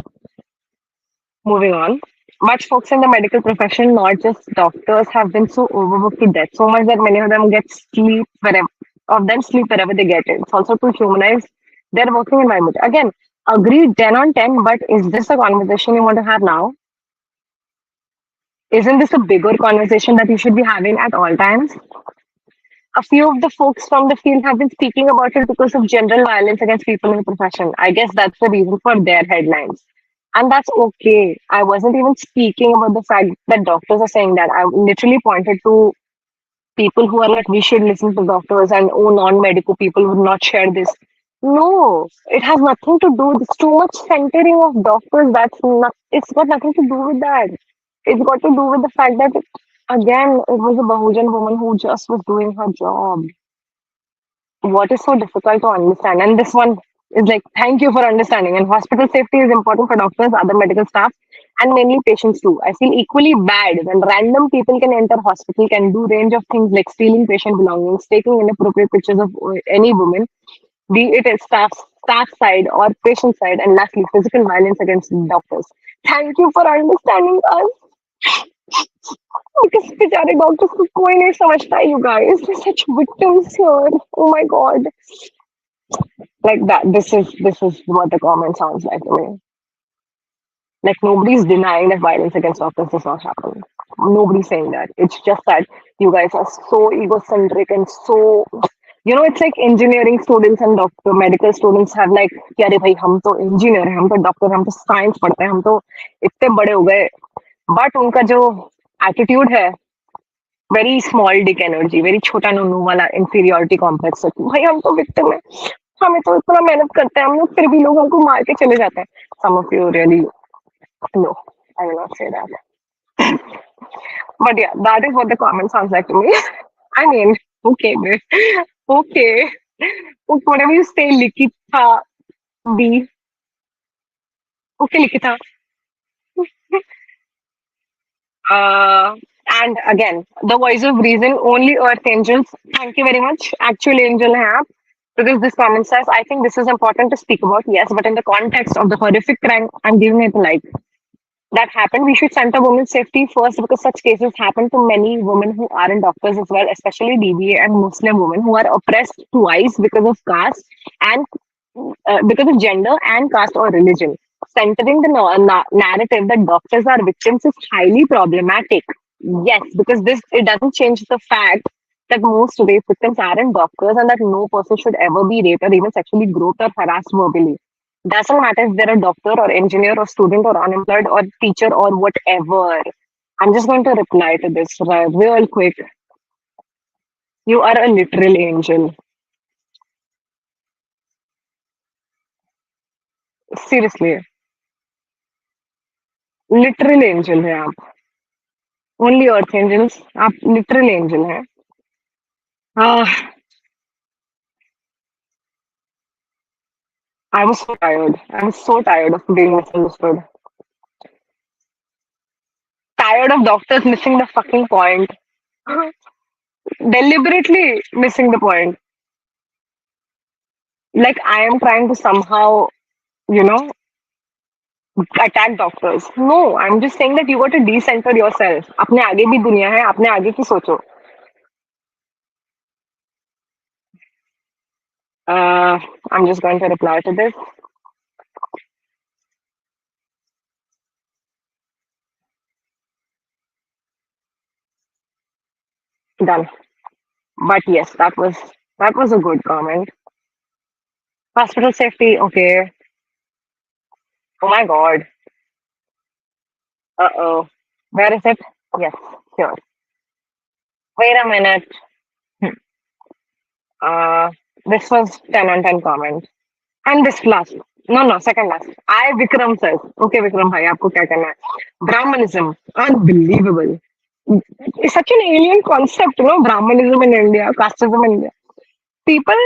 Moving on. But folks in the medical profession, not just doctors, have been so overworked to death, so much that many of them get sleep wherever sleep wherever they get it. It's also to humanize their working environment. Again, agreed 10 on 10, but is this a conversation you want to have now? Isn't this a bigger conversation that you should be having at all times? A few of the folks from the field have been speaking about it because of general violence against people in the profession. I guess that's the reason for their headlines. And that's okay. I wasn't even speaking about the fact that doctors are saying that. I literally pointed to people who are like, we should listen to doctors, and oh, non medical people would not share this. No, it has nothing to do with it's too much centering of doctors. It's got nothing to do with that. It's got to do with the fact that, again, it was a Bahujan woman who just was doing her job. What is so difficult to understand? And this one is like, thank you for understanding. And hospital safety is important for doctors, other medical staff, and mainly patients too. I feel equally bad when random people can enter hospital, can do range of things like stealing patient belongings, taking inappropriate pictures of any woman, be it a staff side or patient side, and lastly, physical violence against doctors. Thank you for understanding us. because बेचारे doctors को कोई नहीं समझता है, you guys. They're such victims here. Oh my god. Like that. This is what the comment sounds like to me. Like nobody's denying that violence against doctors does not happen. Nobody's saying that. It's just that you guys are so egocentric and so, it's like engineering students and doctor medical students have like, कि अरे भाई हम तो engineer हैं, हम तो doctor, हम तो science पढ़ते हैं, हम तो इतने बड़े हो गए. But उनका जो attitude है, very small dick energy, very छोटा नन्नू वाला inferiority complex है. भाई हम तो victim है, हमें तो इतना मेहनत करते हैं हम लोग, फिर भी लोग हमको मार के चले जाते हैं. Some of you really, no, I will not say that. But yeah, that is what the comment sounds like to me. I mean, okay, babe. Okay. Whatever you say, Likita B. Okay, Likita. Uh, and again, the voice of reason, only earth angels. Thank you very much. Actual angel have. Because this comment says, I think this is important to speak about, yes, but in the context of the horrific crime, I'm giving it a like. That happened, we should center women's safety first because such cases happen to many women who aren't doctors as well, especially DBA and Muslim women who are oppressed twice because of caste and because of gender and caste or religion. Centering the narrative that doctors are victims is highly problematic. Yes, because this it doesn't change the fact that most rape victims aren't doctors and that no person should ever be raped or even sexually groped or harassed verbally. Doesn't matter if they're a doctor or engineer or student or unemployed or teacher or whatever. I'm just going to reply to this real quick. You are a literal angel. Seriously. Literal angel है आप. Only earth angels. आप literal angel हैं. Ah, I was so tired. I was so tired of being misunderstood. Tired of doctors missing the fucking point. Deliberately missing the point. Like I am trying to somehow, you know, attack doctors. No, I'm just saying that you got to decenter yourself. अपने आगे भी दुनिया है, अपने आगे की सोचो. Uh, I'm just going to reply to this. Done. But yes, that was a good comment. Hospital safety, okay. Oh my god. Uh-oh. Where is it? Yes, sure. Wait a minute. Hmm. This was 10 on 10 comment. And this last. No, no, second last. I Vikram says. Okay, Vikram bhai, आपको क्या करना है? Brahmanism. Unbelievable. It's such an alien concept, Brahmanism in India, casteism in India. People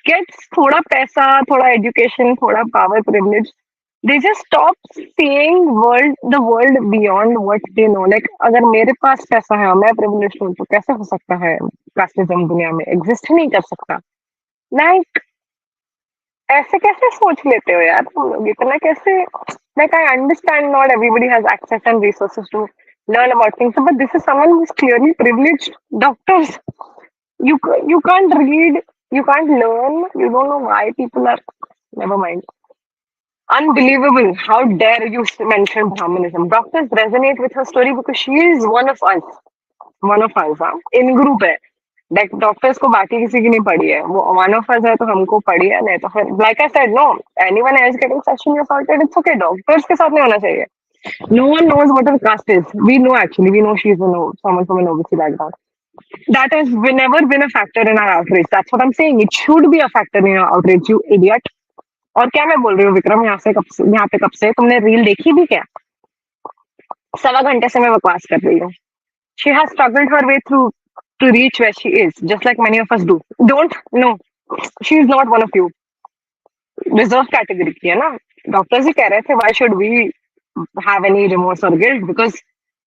get thoda paisa, thoda education, thoda power, privilege. They just stop seeing the world beyond what they know. Like अगर मेरे पास पैसा है और मैं privileged हूँ तो कैसे हो सकता है casteism दुनिया में exist ही नहीं कर सकता. Like ऐसे कैसे सोच लेते हो यार तुम लोग इतना कैसे. Like I understand not everybody has access and resources to learn about things, but this is someone who's clearly privileged. Doctors, you can't read, you can't learn, you don't know why people are. Never mind. Unbelievable. How dare you mention Brahminism? Doctors resonate with her story because she is one of us. One of us, हाँ. In group है. Like doctors को बाकी किसी की नहीं पड़ी है, वो वन ऑफ अस है तो हमको पड़ी है, नहीं तो फिर like I said no anyone else getting sexually assaulted it's okay, doctors के साथ नहीं होना चाहिए. No one knows what her caste is. We know actually. We know she's someone from an OBC background. That has never been a factor in our outrage. That's what I'm saying. It should be a factor in our outrage, you idiot. और क्या मैं बोल रही हूँ विक्रम, यहाँ पे कब से तुमने रील देखी भी क्या? 1.25 घंटे से मैं बकवास कर रही हूँ. She has struggled her way through to reach where she is, just like many of us do. Don't no, she is not one of you. Reserve category की है ना. डॉक्टर्स ही कह रहे थे why should we have any remorse or guilt because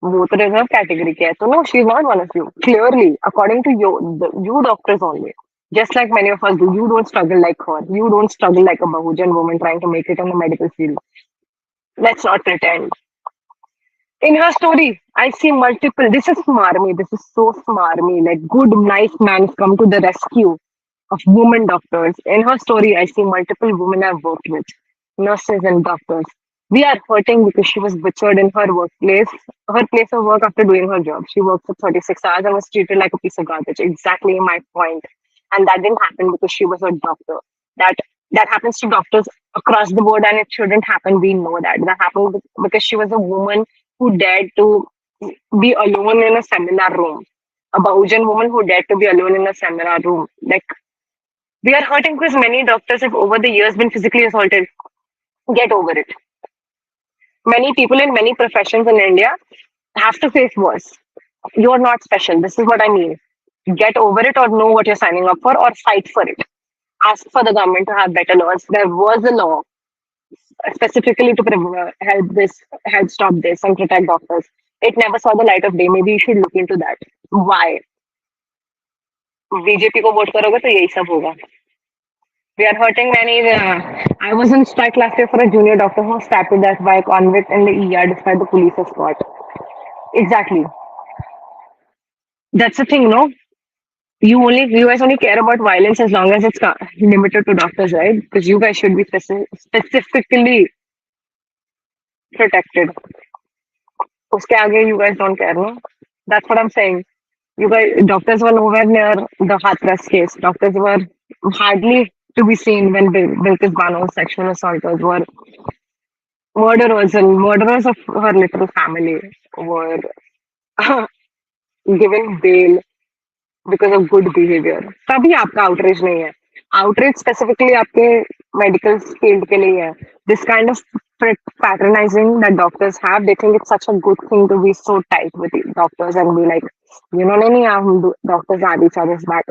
वो तो reserve category की है. तो no, she is not one of you. Clearly, according to you doctors only. Just like many of us do, you don't struggle like her. You don't struggle like a Bahujan woman trying to make it in the medical field. Let's not pretend. In her story, I see multiple. This is smarmy. This is so smarmy. Like good, nice man come to the rescue of women doctors. In her story, I see multiple women I've worked with, nurses and doctors. We are hurting because she was butchered in her workplace, her place of work after doing her job. She worked for 36 hours and was treated like a piece of garbage. Exactly my point. And that didn't happen because she was a doctor. That that happens to doctors across the board, and it shouldn't happen. We know that. That happened because she was a woman who dared to be alone in a seminar room. A Bahujan woman who dared to be alone in a seminar room. Like, we are hurting because many doctors have over the years been physically assaulted. Get over it. Many people in many professions in India have to face worse. You're not special. This is what I mean. Get over it or know what you're signing up for or fight for it. Ask for the government to have better laws. There was a law specifically to help this, help stop this and protect doctors. It never saw the light of day. Maybe you should look into that. Why? BJP को vote करोगे तो यही सब होगा. We are hurting many. I was in strike last year for a junior doctor who was stabbed to death by a convict in the ER despite the police escort. Exactly. That's the thing, no? You guys only care about violence as long as it's limited to doctors, right? Because you guys should be specifically protected. Uske aage you guys don't care, no? That's what I'm saying. You guys, doctors were nowhere near the Hathras case. Doctors were hardly to be seen when Bilkis Bano's sexual assaulters were murderers, and murderers of her little family were given bail because of good behavior. तभी आपका outrage नहीं है. Outrage specifically आपके medical field के लिए है. This kind of patronizing that doctors have, they think it's such a good thing to be so tight with the doctors and be like, you know, नहीं हम doctors have each other's back.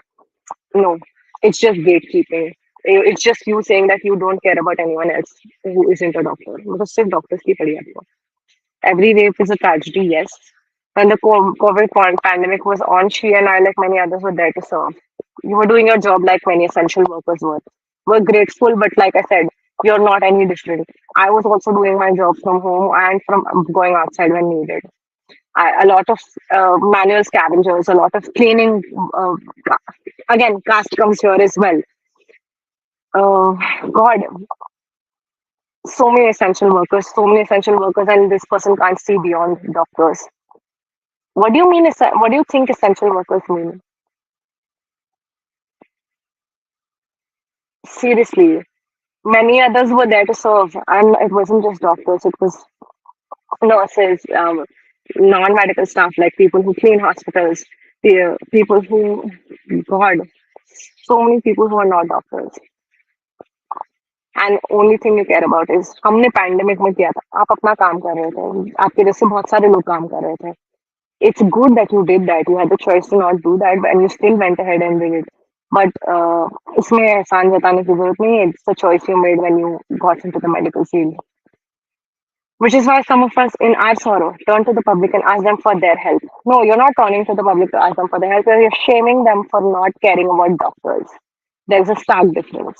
No, it's just gatekeeping. It's just you saying that you don't care about anyone else who isn't a doctor. मतलब सिर्फ doctors की पड़ी है आपको. Every rape is a tragedy, yes. When the COVID pandemic was on, she and I, like many others, were there to serve. You were doing your job like many essential workers were. We're grateful, but like I said, you're not any different. I was also doing my job from home and from going outside when needed. A lot of manual scavengers, a lot of cleaning. Again, caste comes here as well. Uh, God, so many essential workers, and this person can't see beyond doctors. What do you mean? What do you think essential workers mean? Seriously, many others were there to serve, and it wasn't just doctors. It was nurses, non-medical staff like people who clean hospitals, the people who, God, so many people who are not doctors. And only thing you care about is हमने pandemic में किया था. आप अपना काम कर रहे थे. आपके जैसे बहुत सारे लोग काम कर रहे थे. It's good that you did that. You had the choice to not do that, and you still went ahead and did it. But इसमें एहसान जताने की जरूरत नहीं है. It's the choice you made when you got into the medical field. Which is why some of us, in our sorrow, turn to the public and ask them for their help. No, you're not turning to the public to ask them for their help. You're shaming them for not caring about doctors. There's a stark difference.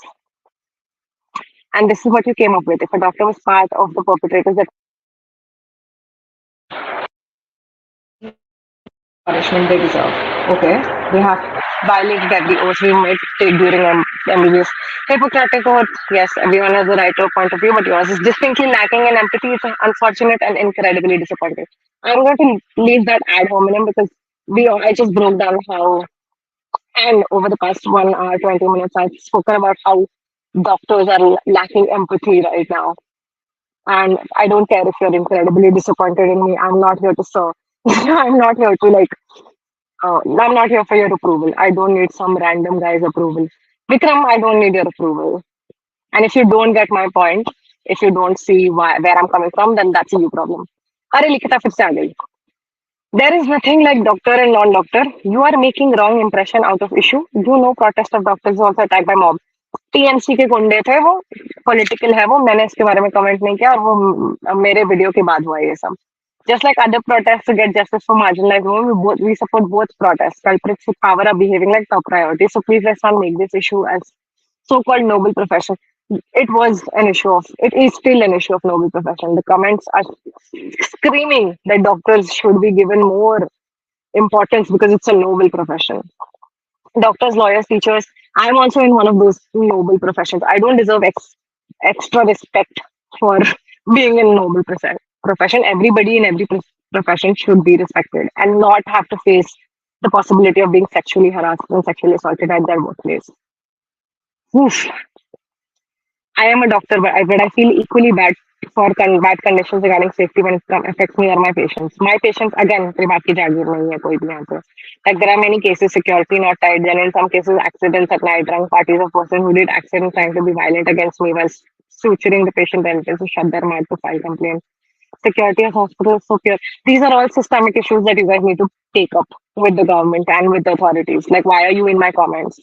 And this is what you came up with. If a doctor was part of the perpetrators that punishment they deserve. Okay, they have violated every oath we made take during MBBS. Hippocratic oath, yes, everyone has the right to a point of view, but yours is distinctly lacking in empathy. It's unfortunate and incredibly disappointing. I'm going to leave that ad hominem because I just broke down how, and over the past 1 hour, 20 minutes, I've spoken about how doctors are lacking empathy right now. And I don't care if you're incredibly disappointed in me. I'm not here to serve. I'm not here to like I'm not here for your approval. I don't need some random guy's approval. Vikram, I don't need your approval. And if you don't get my point, if you don't see where I'm coming from, then that's a you problem. अरे लिखिता फिर से आ गई. There is nothing like doctor and non-doctor. You are making wrong impression out of issue. You know protest of doctors is also attacked by mob. TMC के गुंडे थे वो, political है वो, मैंने इसके बारे में कमेंट नहीं किया और वो मेरे वीडियो के बाद हुआ ये सब. Just like other protests to get justice for marginalized women, we support both protests. Culprits with power are behaving like top priority. So please let's not make this issue as so-called noble profession. It was an issue of, it is still an issue of noble profession. The comments are screaming that doctors should be given more importance because it's a noble profession. Doctors, lawyers, teachers. I'm also in one of those noble professions. I don't deserve extra respect for being in a noble profession. Everybody in every profession should be respected and not have to face the possibility of being sexually harassed and sexually assaulted at their workplace. Oof. I am a doctor, but I feel equally bad for bad conditions regarding safety when it affects me or my patients. My patients, again, कोई बात की जागीर नहीं है कोई भी यहाँ पे. Like there are many cases, security not tight. Then in some cases, accidents at night, drunk parties of person who did accident trying to be violent against me while suturing the patient relatives who shut their mouth to file complaint. Security of hospitals so pure. These are all systemic issues that you guys need to take up with the government and with the authorities. Like, why are you in my comments?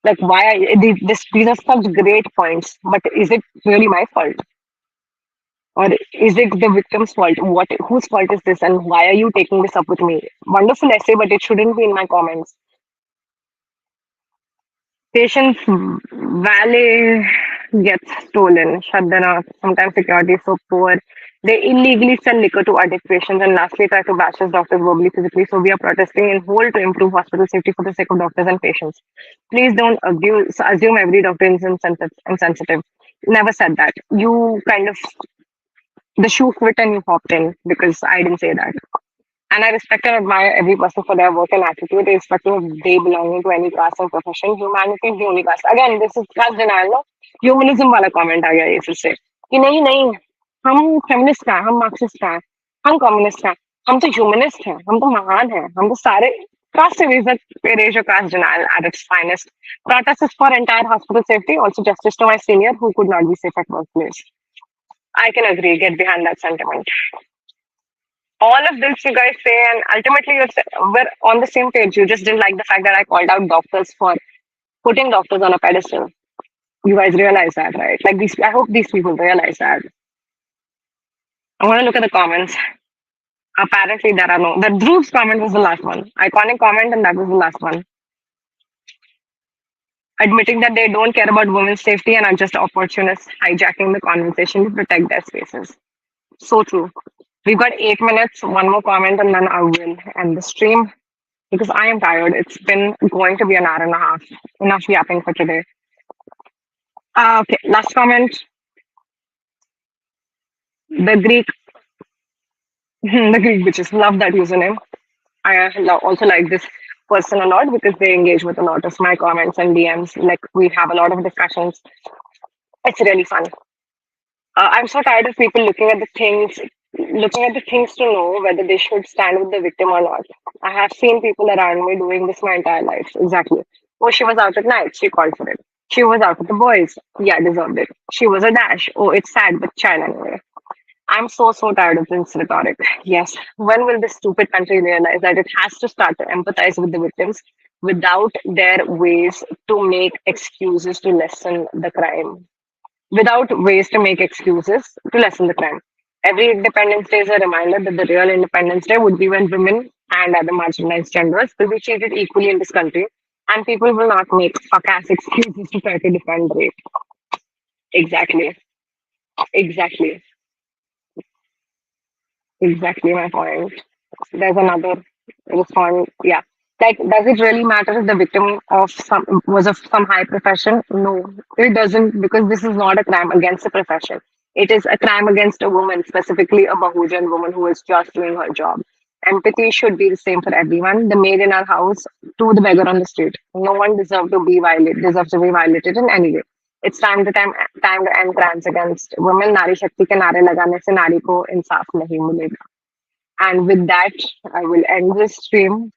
Like, why are, these are such great points, but is it really my fault? Or is it the victim's fault? What, whose fault is this? And why are you taking this up with me? Wonderful essay, but it shouldn't be in my comments. Patients' valet gets stolen, shut them up. Sometimes security is so poor. They illegally sell liquor to addict patients and lastly try to bash us doctors verbally, physically. So we are protesting in whole to improve hospital safety for the sake of doctors and patients. Please don't assume every doctor is insensitive. Never said that. You kind of, the shoe fit and you hopped in because I didn't say that. And I respect and admire every person for their work and attitude, irrespective of they belonging to any caste or profession. Humanity is the only caste. Again, this is caste denial, no? Humanism वाला comment आ गया ये फिर से कि नहीं नहीं हम feminist हैं, हम मार्क्सिस्ट हैं, हम कम्युनिस्ट हैं, हम तो ह्यूमनिस्ट हैं, हम तो महान हैं, हम तो सारे caste is that erase your caste denial at its finest. Protest is for entire hospital safety, also justice to my senior who could not be safe at workplace. I can agree, get behind that sentiment. All of this you guys say, and ultimately we're on the same page. You just didn't like the fact that I called out doctors for putting doctors on a pedestal. You guys realize that, right? Like these, I hope these people realize that. I want to look at the comments. Apparently, there are no. The Dhruv's comment was the last one. Iconic comment, and that was the last one. Admitting that they don't care about women's safety and are just opportunists hijacking the conversation to protect their spaces. So true. We've got 8 minutes, one more comment, and then I will end the stream because I am tired. It's been going to be an hour and a half. Enough yapping for today. Okay, last comment. The Greek, the Greek bitches love that username. I also like this person a lot because they engage with a lot of my comments and DMs. Like we have a lot of discussions. It's really fun. I'm so tired of people looking at the things to know whether they should stand with the victim or not. I have seen people around me doing this my entire life. Exactly. Oh, she was out at night. She called for it. She was out with the boys. Yeah, deserved it. She was a dash. Oh, it's sad, but child anyway. I'm so tired of this rhetoric. Yes. When will this stupid country realize that it has to start to empathize with the victims without their ways to make excuses to lessen the crime? Without ways to make excuses to lessen the crime. Every Independence Day is a reminder that the real Independence Day would be when women and other marginalized genders will be treated equally in this country, and people will not make fuck ass excuses to try to defend rape. Exactly. Exactly. Exactly my point. There's another response. Yeah. Like, does it really matter if the victim of some was of some high profession? No, it doesn't, because this is not a crime against a profession. It is a crime against a woman, specifically a Bahujan woman who is just doing her job. Empathy should be the same for everyone. The maid in our house to the beggar on the street. No one deserves to be violated in any way. It's time to end crimes against women. नारी शक्ति के नारे लगाने से नारी को इंसाफ नहीं मिलेगा. And with that, I will end this stream.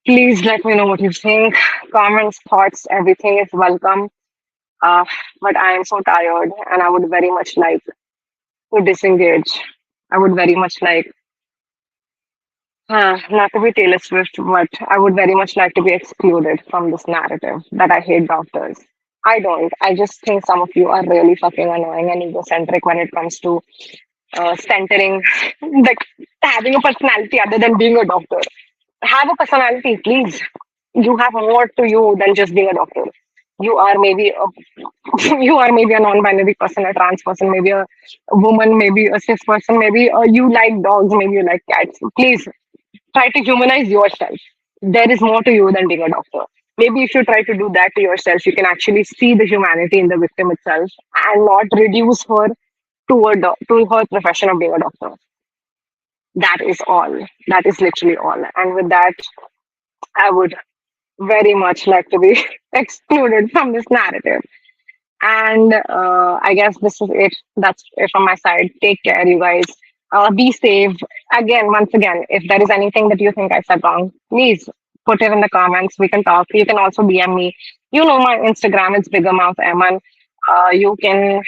Please let me know what you think. Comments, thoughts, everything is welcome. But I am so tired and I would very much like to disengage. I would very much like, not to be Taylor Swift, but I would very much like to be excluded from this narrative that I hate doctors. I don't. I just think some of you are really fucking annoying and egocentric when it comes to centering, like having a personality other than being a doctor. Have a personality, please. You have more to you than just being a doctor. You are maybe a you are maybe a non-binary person, a trans person, maybe a woman, maybe a cis person, maybe you like dogs, maybe you like cats. Please try to humanize yourself. There is more to you than being a doctor. Maybe if you try to do that to yourself, you can actually see the humanity in the victim itself and not reduce her to her profession of being a doctor. That is all. That is literally all. And with that, I would very much like to be excluded from this narrative. And I guess this is it. That's it from my side. Take care, you guys. Be safe. Again, once again, if there is anything that you think I said wrong, please put it in the comments. We can talk. You can also DM me. You know my Instagram is biggermouth you can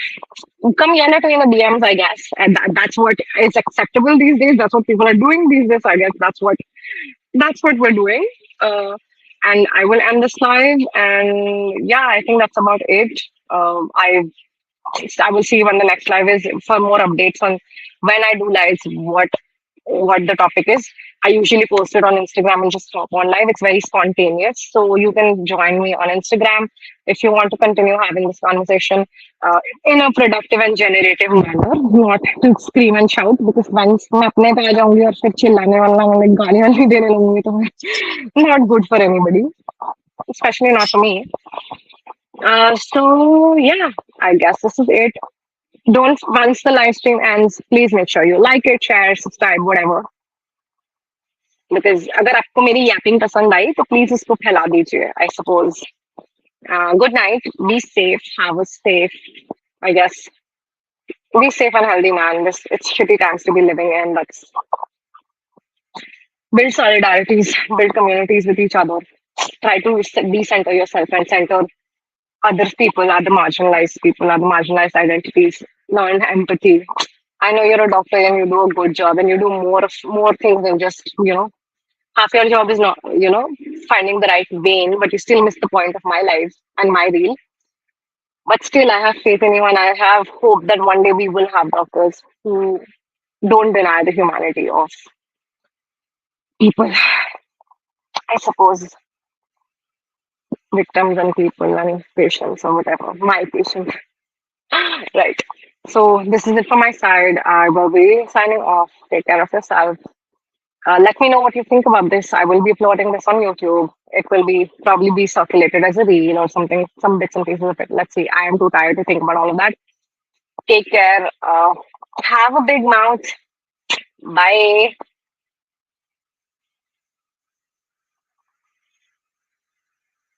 come yell at me in the DMs, I guess. And that's what is acceptable these days. That's what people are doing these days. I guess that's what we're doing. Uh, and I will end this live. And yeah, I think that's about it. I will see when the next live is for more updates on when I do lives, what the topic is. I usually post it on Instagram and just talk on live. It's very spontaneous. So you can join me on Instagram if you want to continue having this conversation in a productive and generative manner, not to scream and shout because once मैं अपने पे आ जाऊंगी और फिर चिल्लाने वाला मैं गाली वाली देने लगूंगी तो not good for anybody, especially not for me. So yeah, I guess this is it. Don't once the live stream ends, please make sure you like it, share, subscribe, whatever. Because अगर आपको मेरी yapping पसंद आई तो please इसको फैला दीजिए. I suppose. Good night. Be safe. Have a safe. I guess. Be safe and healthy, man. It's shitty times to be living in. Let's build solidarities, build communities with each other. Try to decenter yourself and center other people, other marginalized people, other marginalized identities. Learn empathy. I know you're a doctor and you do a good job and you do more things than just half your job is not finding the right vein, but you still miss the point of my life and my reel. But still, I have faith in you and I have hope that one day we will have doctors who don't deny the humanity of people. I suppose victims and people and patients or whatever. My patient. Right. So this is it from my side. I will be signing off. Take care of yourself. Let me know what you think about this. I will be uploading this on YouTube. It will be probably be circulated as a reel or something, some bits and pieces of it. Let's see. I am too tired to think about all of that. Take care. Have a big mouth. Bye.